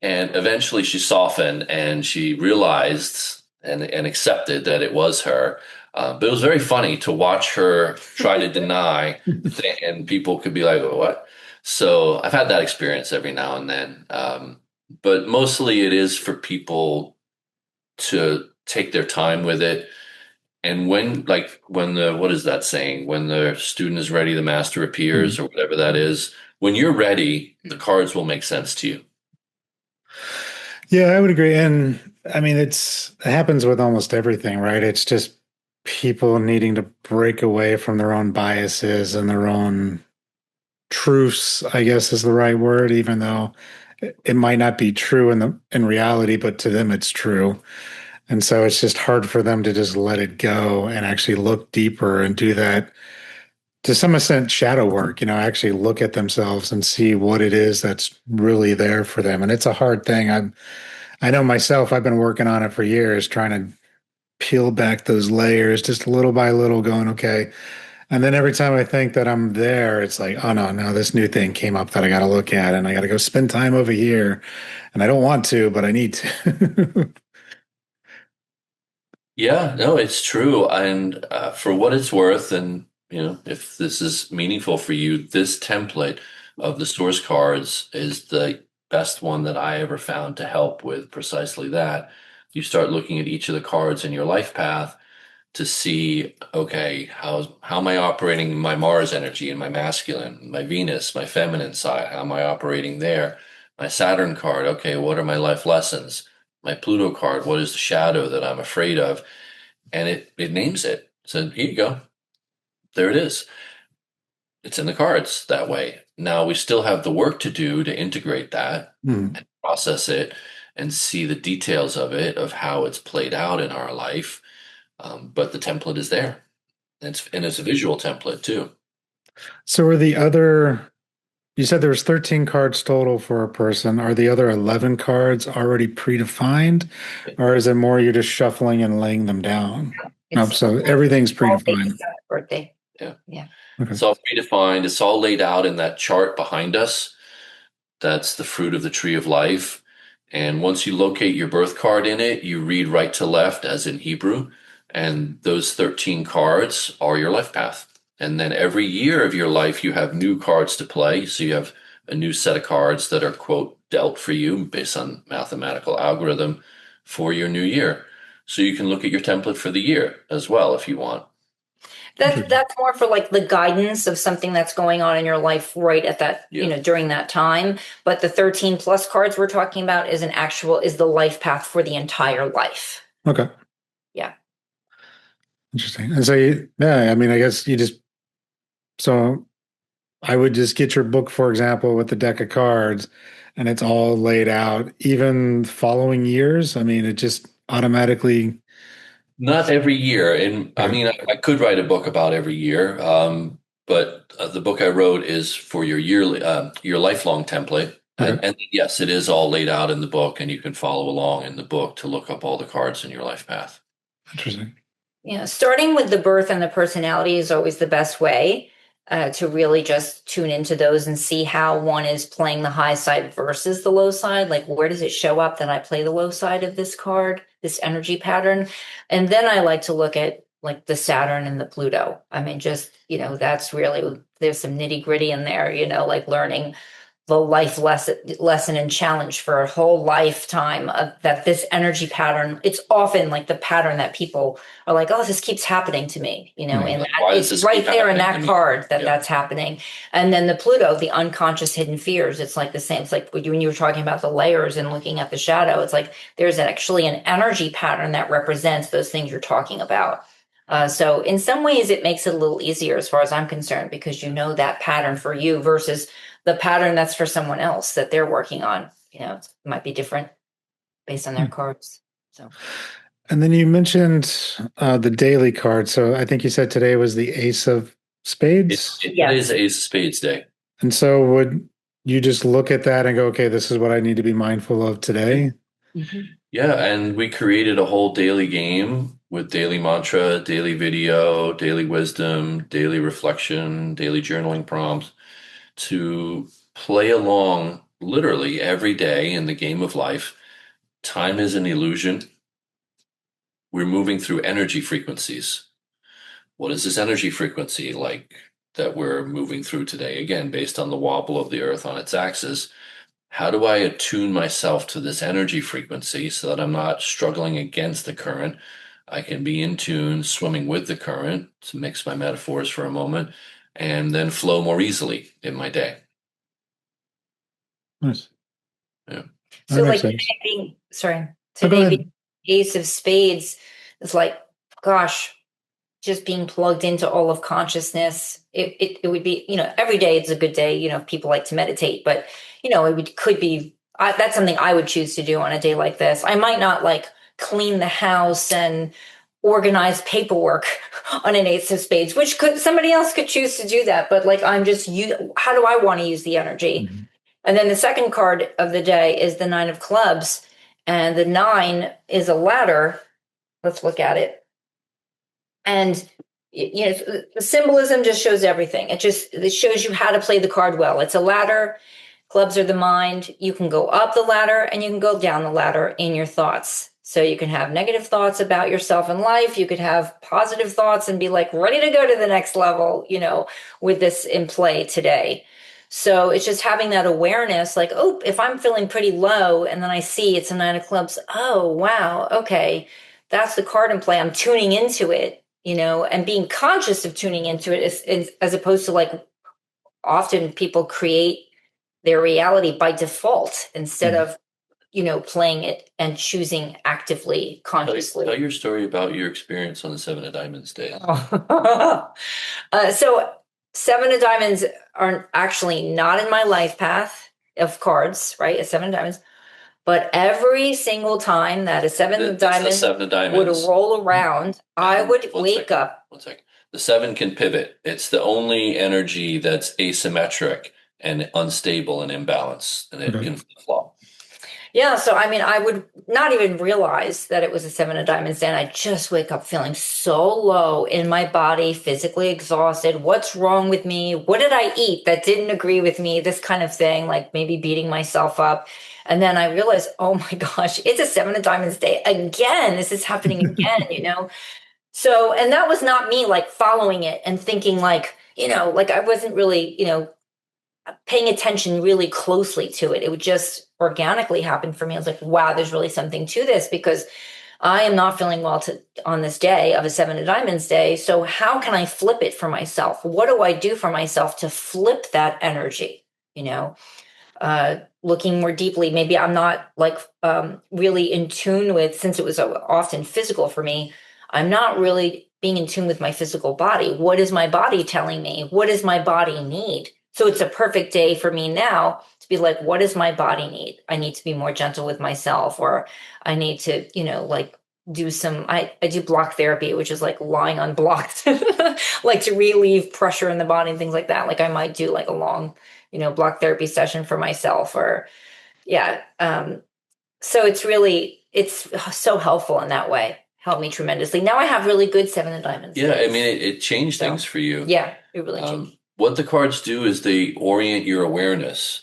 And eventually she softened and she realized and accepted that it was her. But it was very funny to watch her try to deny the thing, and people could be like, what? So I've had that experience every now and then. But mostly it is for people to take their time with it. And when the, what is that saying? When the student is ready, the master appears, Mhm. or whatever that is. When you're ready, the cards will make sense to you. Yeah, I would agree. And I mean, it happens with almost everything, right? It's just people needing to break away from their own biases and their own truths, I guess is the right word, even though it might not be true in reality, but to them it's true. And so it's just hard for them to just let it go and actually look deeper and do that to some extent shadow work, actually look at themselves and see what it is that's really there for them. And it's a hard thing. I know myself, I've been working on it for years, trying to peel back those layers just little by little, going, okay. And then every time I think that I'm there, it's like, oh no, this new thing came up that I got to look at and I got to go spend time over here. And I don't want to, but I need to. Yeah, no, it's true. And for what it's worth, and if this is meaningful for you, this template of the source cards is the best one that I ever found to help with precisely that. You start looking at each of the cards in your life path, to see, okay, how am I operating my Mars energy and my masculine, my Venus, my feminine side? How am I operating there? My Saturn card, okay, what are my life lessons? My Pluto card, what is the shadow that I'm afraid of? And it names it. So here you go. There it is. It's in the cards that way. Now we still have the work to do to integrate that Hmm. and process it and see the details of it, of how it's played out in our life. But the template is there. And it's a visual template too. So are the other, you said there was 13 cards total for a person. Are the other 11 cards already predefined, or is it more you're just shuffling and laying them down? Oh, It's so everything's all predefined. based on birthday. Yeah. Yeah. Okay. It's all predefined. It's all laid out in that chart behind us. That's the fruit of the tree of life. And once you locate your birth card in it, you read right to left, as in Hebrew. And those 13 cards are your life path. And then every year of your life, you have new cards to play. So you have a new set of cards that are, quote, dealt for you based on mathematical algorithm for your new year. So you can look at your template for the year as well if you want. That's more for like the guidance of something that's going on in your life right at that, Yeah. during that time. But the 13 plus cards we're talking about is the life path for the entire life. Okay. Yeah. Interesting. And so, yeah, I mean, I guess so I would just get your book, for example, with the deck of cards, and it's all laid out, even following years. I mean, it just automatically. Not every year. And I Okay. mean, I could write a book about every year, but the book I wrote is for your lifelong template. Okay. And yes, it is all laid out in the book, and you can follow along in the book to look up all the cards in your life path. Interesting. Starting with the birth and the personality is always the best way to really just tune into those and see how one is playing the high side versus the low side. Like, where does it show up that I play the low side of this card, this energy pattern? And then I like to look at like the Saturn and the Pluto. I mean, just, that's really, there's some nitty gritty in there, like learning the life lesson and challenge for a whole lifetime of that this energy pattern. It's often like the pattern that people are like, oh, this keeps happening to me, and Why does it's this right keep there in happening to that me? card Yeah. that's happening. And then the Pluto, the unconscious hidden fears, it's like the same. It's like when you were talking about the layers and looking at the shadow, it's like there's actually an energy pattern that represents those things you're talking about. So in some ways it makes it a little easier as far as I'm concerned, because that pattern for you versus the pattern that's for someone else that they're working on. It might be different based on their cards. So, And then you mentioned the daily card. So I think you said today was the Ace of Spades. It yes. is Ace of Spades Day. And so would you just look at that and go, okay, this is what I need to be mindful of today? Mhm. Yeah, and we created a whole daily game with daily mantra, daily video, daily wisdom, daily reflection, daily journaling prompts to play along literally every day in the game of life. Time is an illusion. We're moving through energy frequencies. What is this energy frequency like that we're moving through today? Again, based on the wobble of the earth on its axis. How do I attune myself to this energy frequency so that I'm not struggling against the current? I can be in tune, swimming with the current, to mix my metaphors for a moment, and then flow more easily in my day. Nice. Yeah. That So makes like sense. Oh, go today ahead. being Ace of Spades is like, gosh, just being plugged into all of consciousness. It would be, every day it's a good day, if people like to meditate, but could be, that's something I would choose to do on a day like this. I might not like clean the house and organize paperwork on an Ace of Spades, which somebody else could choose to do that. But like, how do I want to use the energy? Mhm. And then the second card of the day is the Nine of Clubs. And the nine is a ladder. Let's look at it. And the symbolism just shows everything. It shows you how to play the card well. It's a ladder. Clubs are the mind. You can go up the ladder and you can go down the ladder in your thoughts. So you can have negative thoughts about yourself and life. You could have positive thoughts and be like ready to go to the next level, with this in play today. So it's just having that awareness, like, oh, if I'm feeling pretty low and then I see it's a Nine of Clubs, oh, wow, okay, that's the card in play. I'm tuning into it and being conscious of tuning into it is as opposed to like often people create their reality by default instead Mhm. of playing it and choosing actively, consciously. Tell your story about your experience on the Seven of Diamonds day. So seven of diamonds are actually not in my life path of cards, right? A seven of diamonds. But every single time that a seven of It's the diamonds Seven of would Diamonds. roll around, I And would one wake second, up. 1 second. The seven can pivot. It's the only energy that's asymmetric and unstable and imbalanced, and it Okay. can flip-flop. Yeah, so I mean, I would not even realize that it was a seven of diamonds, and I just wake up feeling so low in my body, physically exhausted. What's wrong with me? What did I eat that didn't agree with me? This kind of thing, like maybe beating myself up. And then I realized, oh my gosh, it's a seven of diamonds day again. This is happening again. So, and that was not me like following it and thinking like, like I wasn't really, paying attention really closely to it. It would just organically happen for me. I was like, wow, there's really something to this because I am not feeling well on this day of a seven of diamonds day. So how can I flip it for myself? What do I do for myself to flip that energy? Looking more deeply, maybe I'm not like really in tune with, since it was so often physical for me, I'm not really being in tune with my physical body. What is my body telling me? What does my body need? So it's a perfect day for me now to be like, what does my body need? I need to be more gentle with myself, or I need to, like do some, I do block therapy, which is like lying on blocks, like to relieve pressure in the body and things like that. Like I might do like a long, block therapy session for myself or yeah. So it's so helpful in that way. Helped me tremendously. Now I have really good seven of diamonds Yeah, I days. mean, it changed So, things for you. yeah, it really changed. What the cards do is they orient your awareness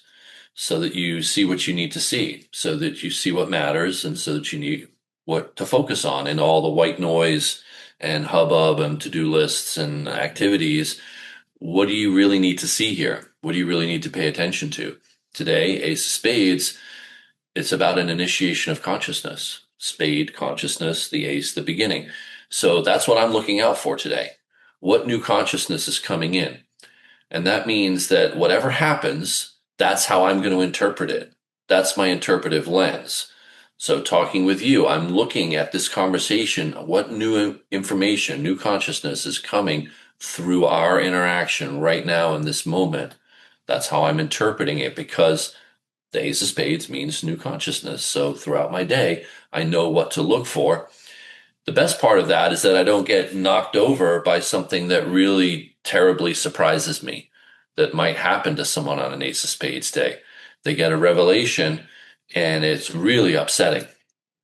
so that you see what you need to see, so that you see what matters, and so that you need what to focus on in all the white noise and hubbub and to-do lists and activities. What do you really need to see here? What do you really need to pay attention to? Today, Ace of Spades, it's about an initiation of consciousness. Spade, consciousness, the ace, the beginning. So that's what I'm looking out for today. What new consciousness is coming in? And that means that whatever happens, that's how I'm going to interpret it. That's my interpretive lens. So talking with you, I'm looking at this conversation. What new information, new consciousness is coming through our interaction right now in this moment? That's how I'm interpreting it, because the Ace of Spades means new consciousness. So throughout my day, I know what to look for. The best part of that is that I don't get knocked over by something that really terribly surprises me that might happen to someone on an Ace of Spades day. They get a revelation and it's really upsetting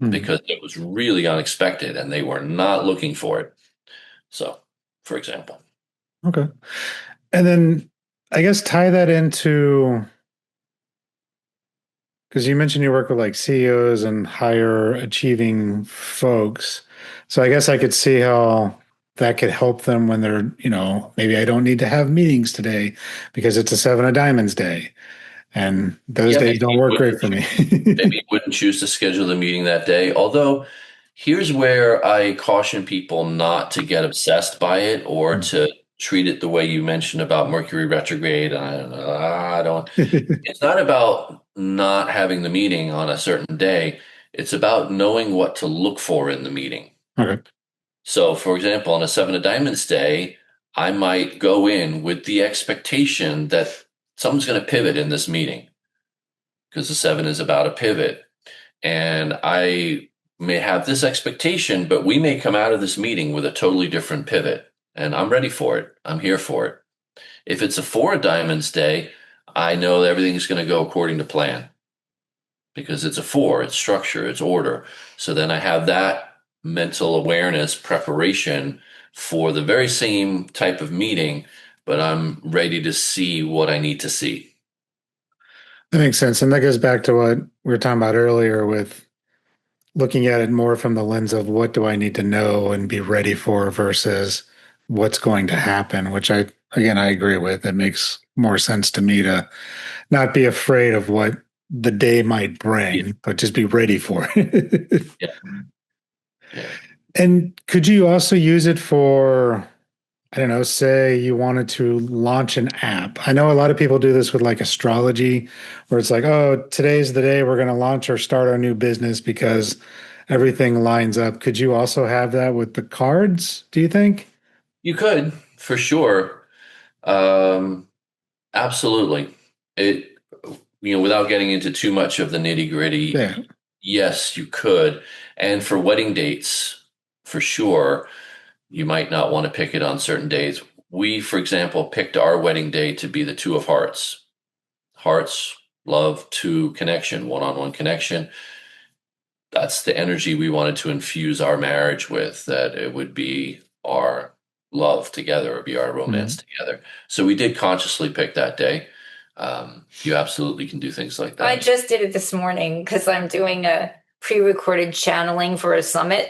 Mhm. because it was really unexpected and they were not looking for it. So, for example. Okay. And then I guess tie that into, because you mentioned you work with like CEOs and higher achieving folks. So I guess I could see how that could help them when they're, maybe I don't need to have meetings today because it's a seven of diamonds day. And those Yeah, days don't work great for me. maybe you wouldn't choose to schedule the meeting that day. Although, here's where I caution people not to get obsessed by it or to treat it the way you mentioned about Mercury retrograde. I don't. It's not about not having the meeting on a certain day. It's about knowing what to look for in the meeting. Okay. So, for example, on a Seven of Diamonds day, I might go in with the expectation that someone's going to pivot in this meeting because the seven is about a pivot. And I may have this expectation, but we may come out of this meeting with a totally different pivot. And I'm ready for it. I'm here for it. If it's a Four of Diamonds day, I know everything's going to go according to plan because it's a four, it's structure, it's order. So then I have that mental awareness preparation for the very same type of meeting, but I'm ready to see what I need to see. That makes sense. And that goes back to what we were talking about earlier with looking at it more from the lens of what do I need to know and be ready for versus what's going to happen, which I agree with. It makes more sense to me to not be afraid of what the day might Yeah. bring, but just be ready for it. Yeah. Yeah. And could you also use it for, I don't know, say you wanted to launch an app? I know a lot of people do this with like astrology, where it's like, oh, today's the day we're going to launch or start our new business because everything lines up. Could you also have that with the cards, do you think? You could, for sure. Um, Absolutely. It, without getting into too much of the nitty gritty, Yeah. yes, you could. And for wedding dates, for sure, you might not want to pick it on certain days. We, for example, picked our wedding day to be the two of hearts. Hearts, love, two, connection, one-on-one connection. That's the energy we wanted to infuse our marriage with, that it would be our love together or be our romance Mhm. together. So we did consciously pick that day. You absolutely can do things like I that. just did it this morning because I'm doing a pre-recorded channeling for a summit.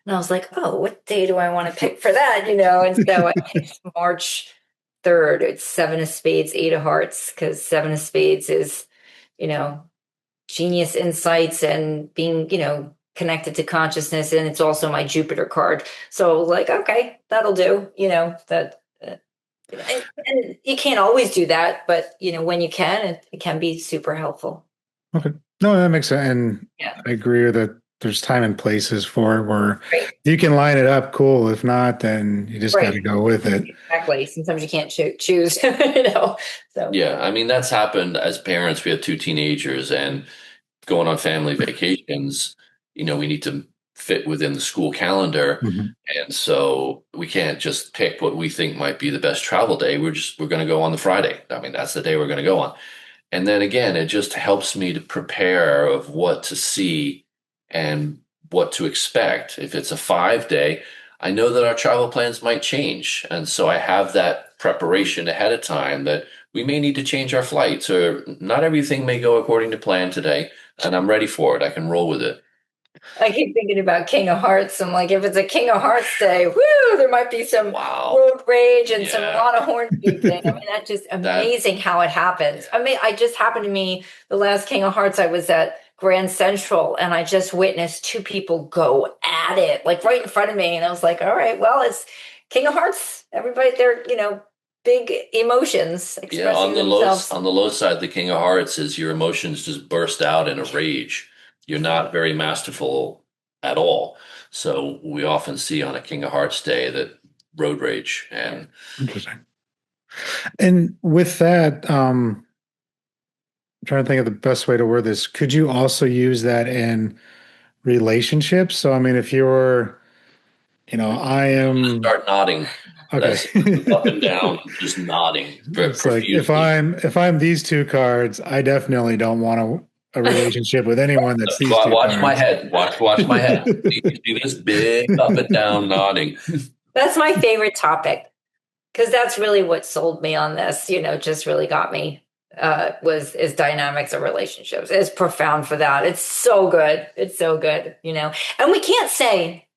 And I was like, oh, what day do I want to pick for that? And so I picked March 3rd. It's seven of spades, eight of hearts, because seven of spades is, you know, genius insights and being, connected to consciousness. And it's also my Jupiter card. So like, okay, that'll do, that. And you can't always do that, but when you can, it can be super helpful. Okay. No, that makes sense. And Yeah, I agree that there's time and places for it where right, you can line it up, cool. If not, then you just got to right, go with it. exactly. Sometimes you can't choose, So Yeah, I mean, that's happened as parents. We have two teenagers and going on family vacations, we need to fit within the school calendar. Mhm. And so we can't just pick what we think might be the best travel day. We're going to go on the Friday. I mean, that's the day we're going to go on. And then again, it just helps me to prepare of what to see and what to expect. If it's a 5 day, I know that our travel plans might change. And so I have that preparation ahead of time that we may need to change our flights or not everything may go according to plan today. And I'm ready for it. I can roll with it. I keep thinking about King of Hearts. I'm like, if it's a King of Hearts day, woo, there might be some Wow. road rage and some a Yeah. lot of horn beeping. I mean, that's just That, amazing how it happens. I mean, I just happened to me the last King of Hearts. I was at Grand Central and I just witnessed two people go at it, like right in front of me. And I was like, all right, well, it's King of Hearts. Everybody, they're, big emotions yeah, expressing themselves. on the low side, the King of Hearts is your emotions just burst out in a rage. You're not very masterful at all. So we often see on a King of Hearts day that road rage and Interesting. And with that, I'm trying to think of the best way to word this. Could you also use that in relationships? So, I mean, if you're, I am start nodding. okay. That's up and down, just nodding It's like profusely. if I'm these two cards, I definitely don't want a relationship with anyone that's these two Watch my cards. head. Watch my head. You see this big up and down nodding. That's my favorite topic because that's really what sold me on this, just really got me was is dynamics of relationships. It's profound for that. It's so good. It's so good, And we can't say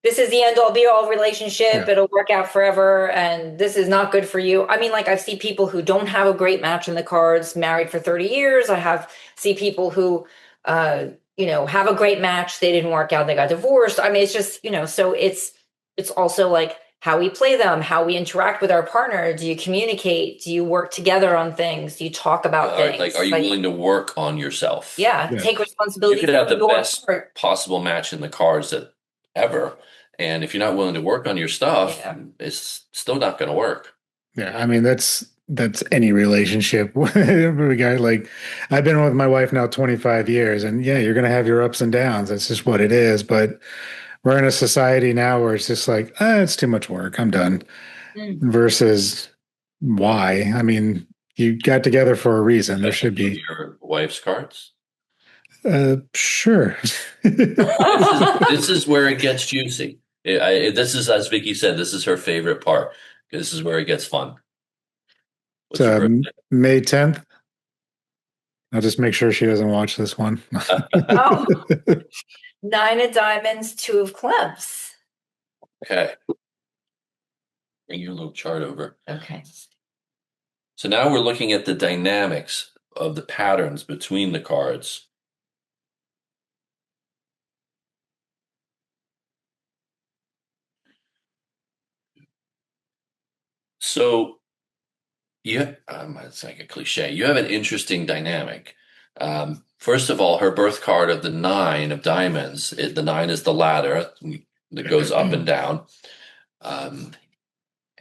this is the end all be all relationship, Yeah. it'll work out forever and this is not good for you. I mean, like I see people who don't have a great match in the cards married for 30 years. I have see people who have a great match, they didn't work out, they got divorced. I mean, it's just, so it's also like how we play them, how we interact with our partner. Do you communicate? Do you work together on things? Do you talk about Are things? you Like, willing to work on yourself? yeah, Yeah. take You responsibility could for have the your best part. possible match in the cards that ever. And if you're not willing to work on your stuff, Yeah. it's still not going to work. Yeah. I mean, that's any relationship. We got like I've been with my wife now 25 years, and yeah, you're gonna have your ups and downs. That's just what it is. But we're in a society now where it's just like, it's too much work. I'm done. Mm. Versus why? I mean, you got together for a reason. There That's should some of be. your wife's cards. Sure. This is where it gets juicy. This is, as Vicky said, this is her favorite part. This is where it gets fun. It's What's your birthday? May 10th. I'll just make sure she doesn't watch this one. Oh, nine of diamonds, two of clubs. Okay. Bring your little chart over. Okay. So now we're looking at the dynamics of the patterns between the cards. So it's like a cliche. You have an interesting dynamic. First of all, her birth card of the nine of diamonds, the nine is the ladder that goes up and down. Um,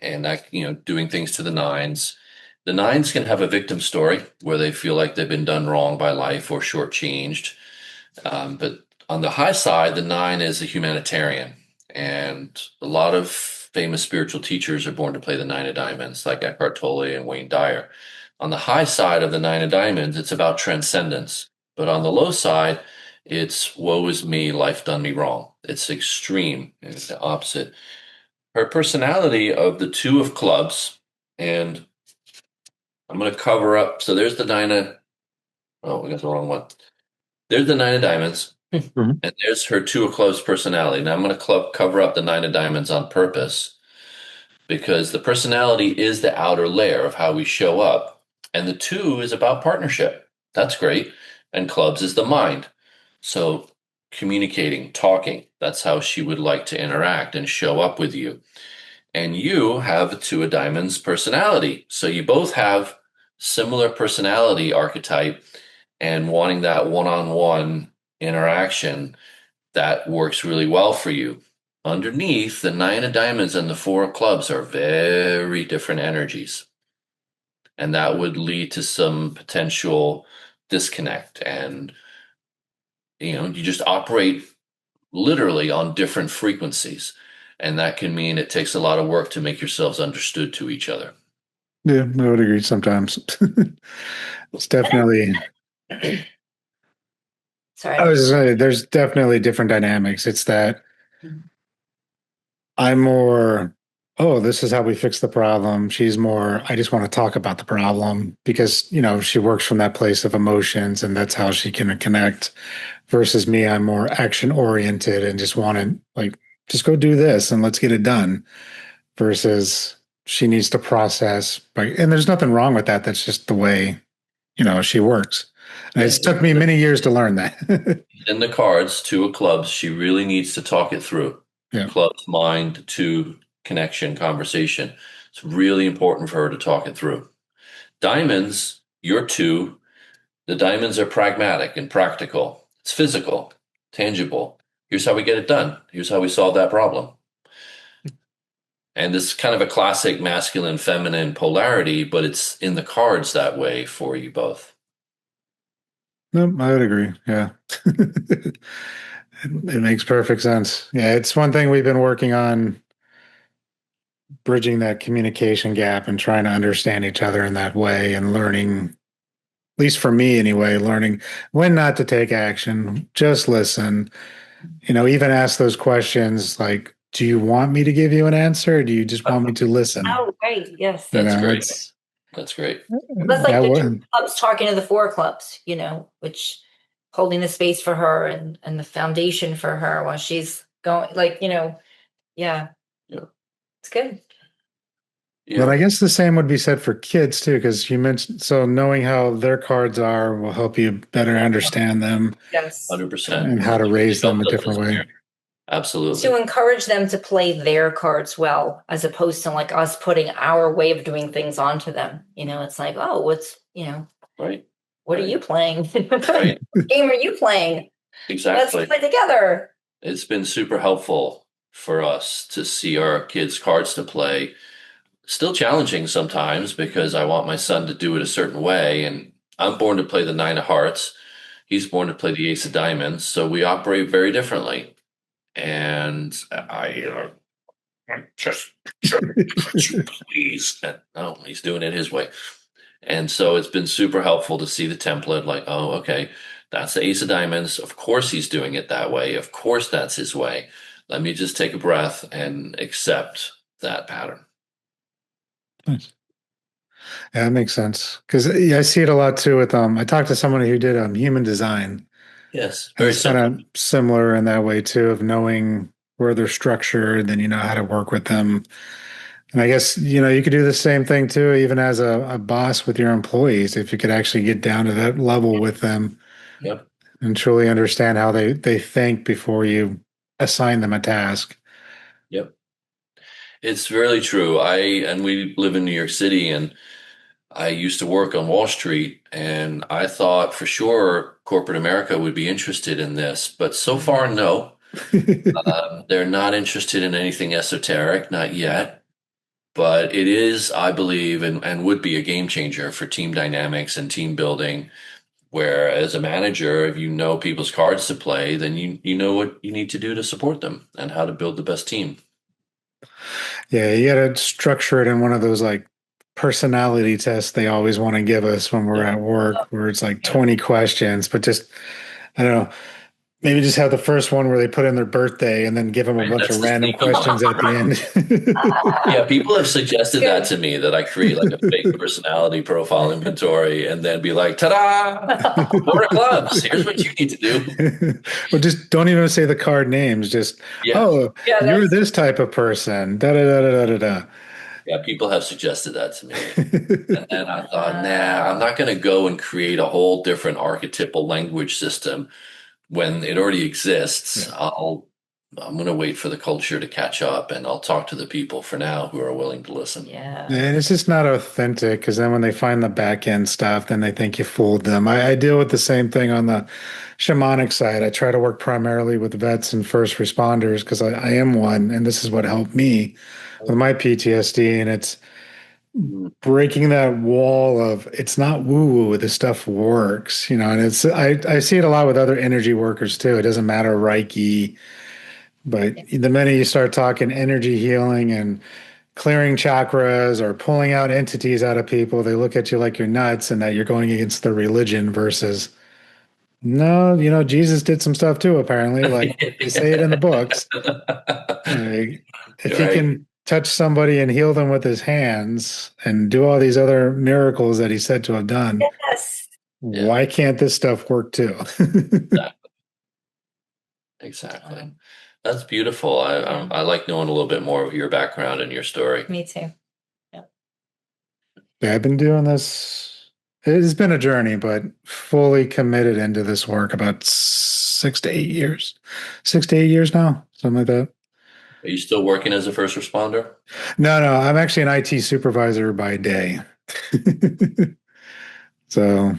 and that, doing things to the nines. The nines can have a victim story where they feel like they've been done wrong by life or shortchanged. But on the high side, the nine is a humanitarian. And a lot of famous spiritual teachers are born to play the nine of diamonds, like Eckhart Tolle and Wayne Dyer. On the high side of the nine of diamonds, it's about transcendence. But on the low side, it's woe is me, life done me wrong. It's extreme. It's the opposite. Her personality of the two of clubs, and I'm going to cover up. So there's the nine of, oh, we got the wrong one. There's the nine of diamonds, Mhm. and there's her two of clubs personality. Now I'm going to cover up the nine of diamonds on purpose because the personality is the outer layer of how we show up. And the two is about partnership. That's great. And clubs is the mind. So communicating, talking, that's how she would like to interact and show up with you. And you have a two of diamonds personality. So you both have similar personality archetype and wanting that one-on-one interaction that works really well for you. Underneath, the nine of diamonds and the four of clubs are very different energies. And that would lead to some potential disconnect. And, you just operate literally on different frequencies. And that can mean it takes a lot of work to make yourselves understood to each other. Yeah, I would agree sometimes. It's definitely, Sorry. I was just saying, there's definitely different dynamics. It's that I'm more, oh, this is how we fix the problem. She's more, I just want to talk about the problem because, she works from that place of emotions and that's how she can connect. Versus me, I'm more action oriented and just want to like, just go do this and let's get it done. Versus she needs to process, and there's nothing wrong with that. That's just the way, she works. And Yeah, it's took me many years to learn that. in the cards, two of clubs, she really needs to talk it through. Yeah. Clubs, mind, two, connection, conversation. It's really important for her to talk it through. Diamonds, you're two. The diamonds are pragmatic and practical. It's physical, tangible. Here's how we get it done. Here's how we solve that problem. And this is kind of a classic masculine feminine polarity, but it's in the cards that way for you both. No, I would agree. Yeah. It makes perfect sense. Yeah, it's one thing we've been working on bridging that communication gap and trying to understand each other in that way and learning, at least for me anyway, learning when not to take action, just listen, even ask those questions like, do you want me to give you an answer or do you just want me to listen? Oh, great. Yes. That's great. It's That's great. That's like that the two would, clubs talking to the four clubs, which holding the space for her and the foundation for her while she's going, like, yeah, Yeah. it's good. but Yeah. I guess the same would be said for kids too, because you mentioned, so knowing how their cards are will help you better understand them Yes. 100%. and how to raise them a different way. Absolutely. To encourage them to play their cards well, as opposed to like us putting our way of doing things onto them. It's like, oh, Right. what are you playing? Right. What game are you playing? Exactly. Let's play together. It's been super helpful for us to see our kids' cards to play. Still challenging sometimes because I want my son to do it a certain way. And I'm born to play the nine of hearts. He's born to play the ace of diamonds. So we operate very differently. And just please. And, no, he's doing it his way. And so it's been super helpful to see the template like, oh, okay, that's the ace of diamonds. Of course he's doing it that way. Of course that's his way. Let me just take a breath and accept that pattern. Nice. Yeah, that makes sense. Because I see it a lot too with I talked to someone who did human design. Yes, And very it's kind simple. of similar in that way too, of knowing where they're structured, then you know how to work with them. And I guess, you could do the same thing too, even as a boss with your employees, if you could actually get down to that level with them Yep. and truly understand how they think before you assign them a task. Yep. It's really true. And we live in New York City, and I used to work on Wall Street, and I thought for sure corporate America would be interested in this, but so far, no. They're not interested in anything esoteric, not yet. But it is, I believe, and would be a game changer for team dynamics and team building. Where as a manager, if you know people's cards to play, then you know what you need to do to support them and how to build the best team. Yeah, you got to structure it in one of those like personality tests they always want to give us when we're Yeah. at work, where it's like 20 questions, but just, I don't know, maybe just have the first one where they put in their birthday and then give them a Right. bunch That's of the random sneaky one. questions at the end. Yeah, people have suggested that Good. to me that I create like a fake personality profile inventory and then be like, ta-da, four of clubs. Here's what you need to do. Well, just don't even say the card names. Just, Yeah. oh, Yeah, you're that's this type of person. Da da da da da Yeah, people have suggested that to me. da. And I thought, nah, I'm not going to go and create a whole different archetypal language system when it already exists. Yeah. I'm going to wait for the culture to catch up, and I'll talk to the people for now who are willing to listen. yeah. And it's just not authentic because then when they find the back end stuff, then they think you fooled them. I deal with the same thing on the shamanic side. I try to work primarily with vets and first responders because I am one, and this is what helped me with my PTSD. And it's Mm. breaking that wall of it's not woo woo. This stuff works, and I see it a lot with other energy workers too. It doesn't matter Reiki, but Yeah. the minute you start talking energy healing and clearing chakras or pulling out entities out of people, they look at you like you're nuts and that you're going against the religion versus no, Jesus did some stuff too, apparently. Like they say it in the books. Like, if You're he right. can touch somebody and heal them with his hands and do all these other miracles that he said to have done, Yes. Yeah, why can't this stuff work too? exactly. Exactly. That's beautiful. Yeah, I like knowing a little bit more of your background and your story. me too. Yeah. Yeah, I've been doing this. It's been a journey, but fully committed into this work about 6 to 8 years. 6 to 8 years now, something like that. Are you still working as a first responder? No, no, I'm actually an IT supervisor by day. So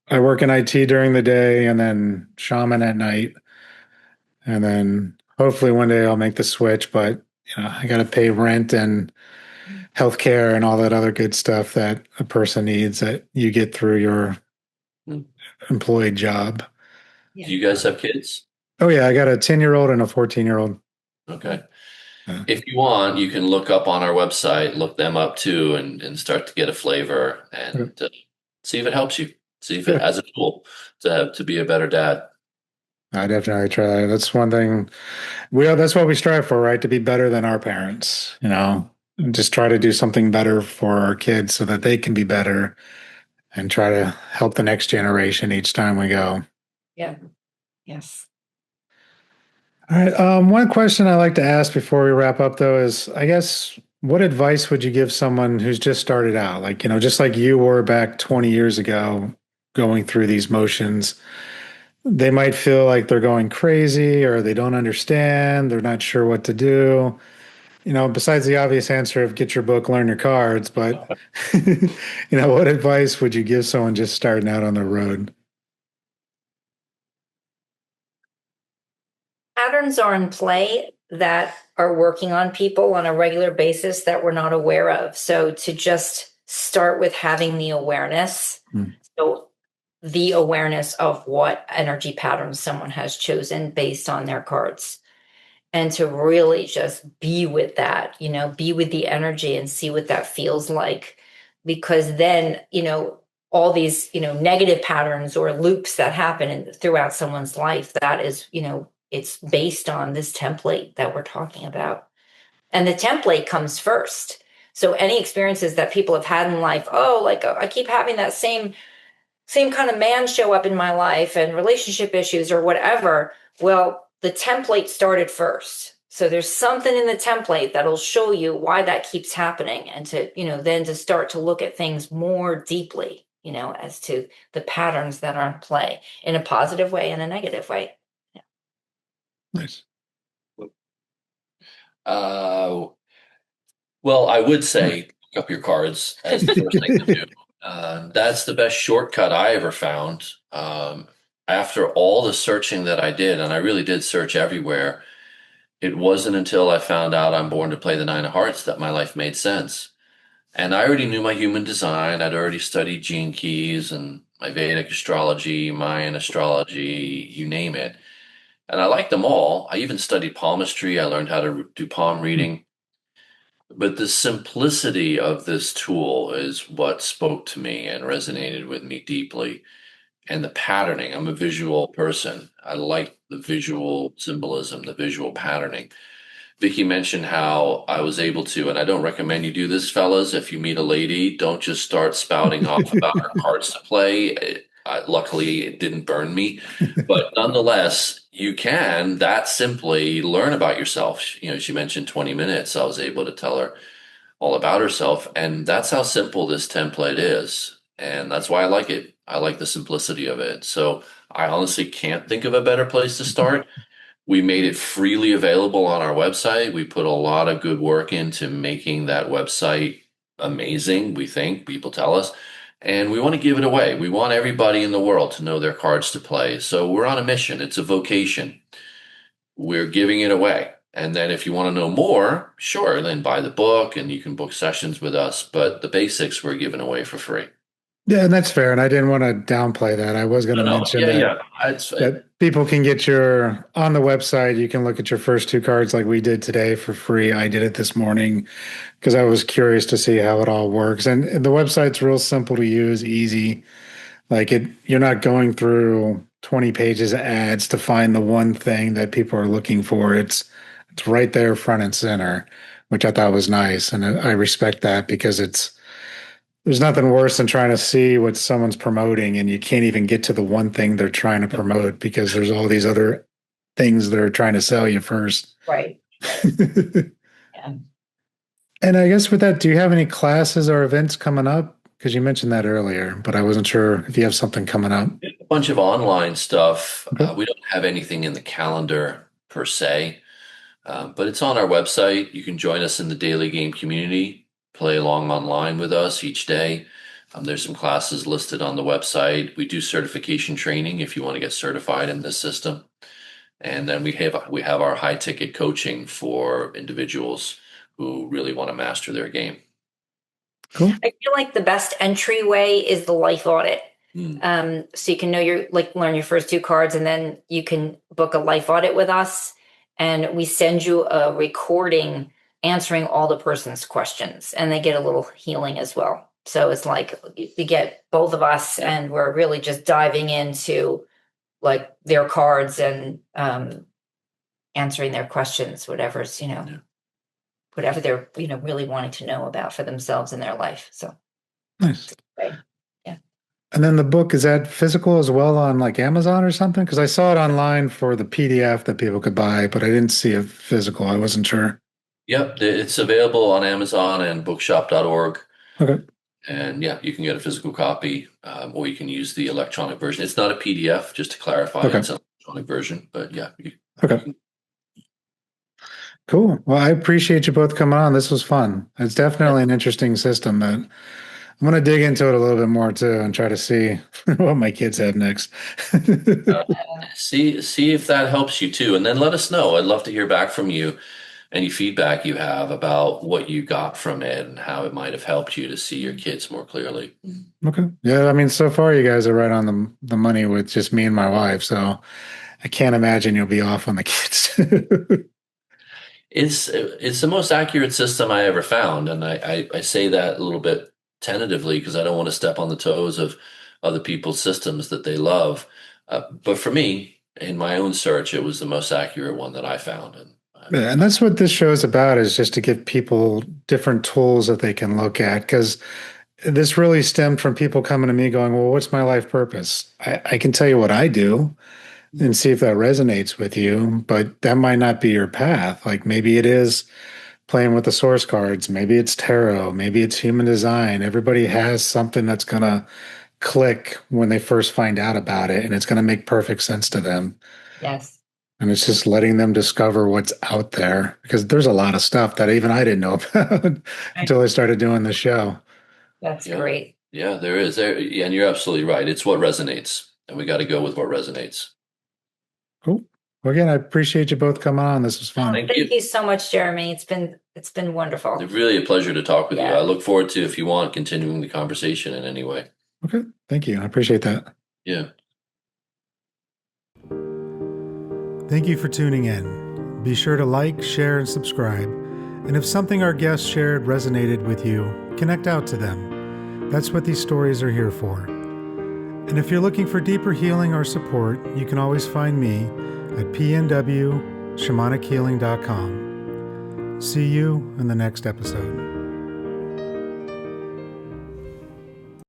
I work in IT during the day and then shaman at night. And then hopefully one day I'll make the switch, but I got to pay rent and healthcare and all that other good stuff that a person needs that you get through your Hmm. employed job. Yeah. Do you guys have kids? Oh yeah, I got a 10-year-old and a 14-year-old. Okay. Yeah. If you want, you can look up on our website, look them up too, and start to get a flavor and see if it helps you. See if it Yeah. as a tool to be a better dad. I definitely try. That's one thing that's what we strive for, right? To be better than our parents, and just try to do something better for our kids so that they can be better and try to help the next generation each time we go. Yeah. Yes. All right. One question I like to ask before we wrap up, though, is I guess what advice would you give someone who's just started out, like, just like you were back 20 years ago, going through these motions? They might feel like they're going crazy or they don't understand, they're not sure what to do. Besides the obvious answer of get your book, learn your cards, but what advice would you give someone just starting out on the road? Patterns are in play that are working on people on a regular basis that we're not aware of. So to just start with having the awareness. Hmm. So the awareness of what energy patterns someone has chosen based on their cards. And to really just be with that, be with the energy and see what that feels like. Because then, all these, negative patterns or loops that happen throughout someone's life, that is, it's based on this template that we're talking about. And the template comes first. So any experiences that people have had in life, oh, like I keep having that same kind of man show up in my life and relationship issues or whatever. Well, the template started first. So there's something in the template that'll show you why that keeps happening and to, then to start to look at things more deeply, as to the patterns that are in play in a positive way and a negative way. Yeah. Nice. Uh, Well, I would say pick up your cards as the first thing to do. That's the best shortcut I ever found. After all the searching that I did, and I really did search everywhere, it wasn't until I found out I'm born to play the Nine of Hearts that my life made sense. And I already knew my human design. I'd already studied gene keys and my Vedic astrology, Mayan astrology, you name it. And I liked them all. I even studied palmistry. I learned how to do palm reading. But the simplicity of this tool is what spoke to me and resonated with me deeply. And the patterning, I'm a visual person. I like the visual symbolism, the visual patterning. Vicky mentioned how I was able to, and I don't recommend you do this, fellas. If you meet a lady, don't just start spouting off about her cards to play. Luckily, it didn't burn me, but nonetheless, you can that simply learn about yourself. You know, she mentioned 20 minutes. I was able to tell her all about herself, and that's how simple this template is, and that's why I like it. I like the simplicity of it. So I honestly can't think of a better place to start. We made it freely available on our website. We put a lot of good work into making that website amazing, we think, people tell us. And we want to give it away. We want everybody in the world to know their cards to play. So we're on a mission. It's a vocation. We're giving it away. And then if you want to know more, sure, then buy the book and you can book sessions with us. But the basics we're giving away for free. Yeah, and that's fair. And I didn't want to downplay that. I was going to No, mention yeah, that yeah. It's, that people can get your on the website. You can look at your first two cards like we did today for free. I did it this morning because I was curious to see how it all works. And the website's real simple to use, easy. Like you're not going through 20 pages of ads to find the one thing that people are looking for. It's right there front and center, which I thought was nice. And I respect that because there's nothing worse than trying to see what someone's promoting and you can't even get to the one thing they're trying to promote because there's all these other things they're trying to sell you first. Right. Yeah. And I guess with that, do you have any classes or events coming up? Because you mentioned that earlier, but I wasn't sure if you have something coming up. a bunch of online stuff. Okay. We don't have anything in the calendar per se, but it's on our website. You can join us in the daily game community, play along online with us each day. There's some classes listed on the website. We do certification training if you want to get certified in this system. And then we have our high ticket coaching for individuals who really want to master their game. Cool. I feel like the best entryway is the life audit. So you can know learn your first two cards, and then you can book a life audit with us. And we send you a recording answering all the person's questions, and they get a little healing as well. So it's like you get both of us, and we're really just diving into like their cards and answering their questions, whatever's, whatever they're, really wanting to know about for themselves in their life. So Nice. right. Yeah. And then the book, is that physical as well on like Amazon or something? Because I saw it online for the PDF that people could buy, but I didn't see it physical. I wasn't sure. Yep, it's available on Amazon and bookshop.org. Okay. And yeah, you can get a physical copy, or you can use the electronic version. It's not a PDF, just to clarify. Okay. It's an electronic version, but yeah. Okay. Cool. Well, I appreciate you both coming on. This was fun. It's definitely an interesting system, but I'm going to dig into it a little bit more too and try to see what my kids have next. See if that helps you too, and then let us know. I'd love to hear back from you. Any feedback you have about what you got from it and how it might have helped you to see your kids more clearly. Okay. Yeah, I mean, so far you guys are right on the money with just me and my wife, so I can't imagine you'll be off on the kids. It's the most accurate system I ever found, and I say that a little bit tentatively because I don't want to step on the toes of other people's systems that they love. But for me, in my own search, it was the most accurate one that I found. Yeah, and that's what this show is about, is just to give people different tools that they can look at. Because this really stemmed from people coming to me going, well, what's my life purpose? I can tell you what I do and see if that resonates with you, but that might not be your path. Like maybe it is playing with the source cards, maybe it's tarot, maybe it's human design. Everybody has something that's going to click when they first find out about it, and it's going to make perfect sense to them. Yes. And it's just letting them discover what's out there because there's a lot of stuff that even I didn't know about until I started doing the show. That's Yeah. great. Yeah, there is. And you're absolutely right. It's what resonates. And we got to go with what resonates. Cool. Well, again, I appreciate you both coming on. This was fun. Thank you so much, Jeremy. It's been wonderful. It's really a pleasure to talk with you. I look forward to, if you want, continuing the conversation in any way. Okay. Thank you. I appreciate that. Yeah. Thank you for tuning in. Be sure to like, share, and subscribe. And if something our guests shared resonated with you, connect out to them. That's what these stories are here for. And if you're looking for deeper healing or support, you can always find me at pnwshamanichealing.com. See you in the next episode.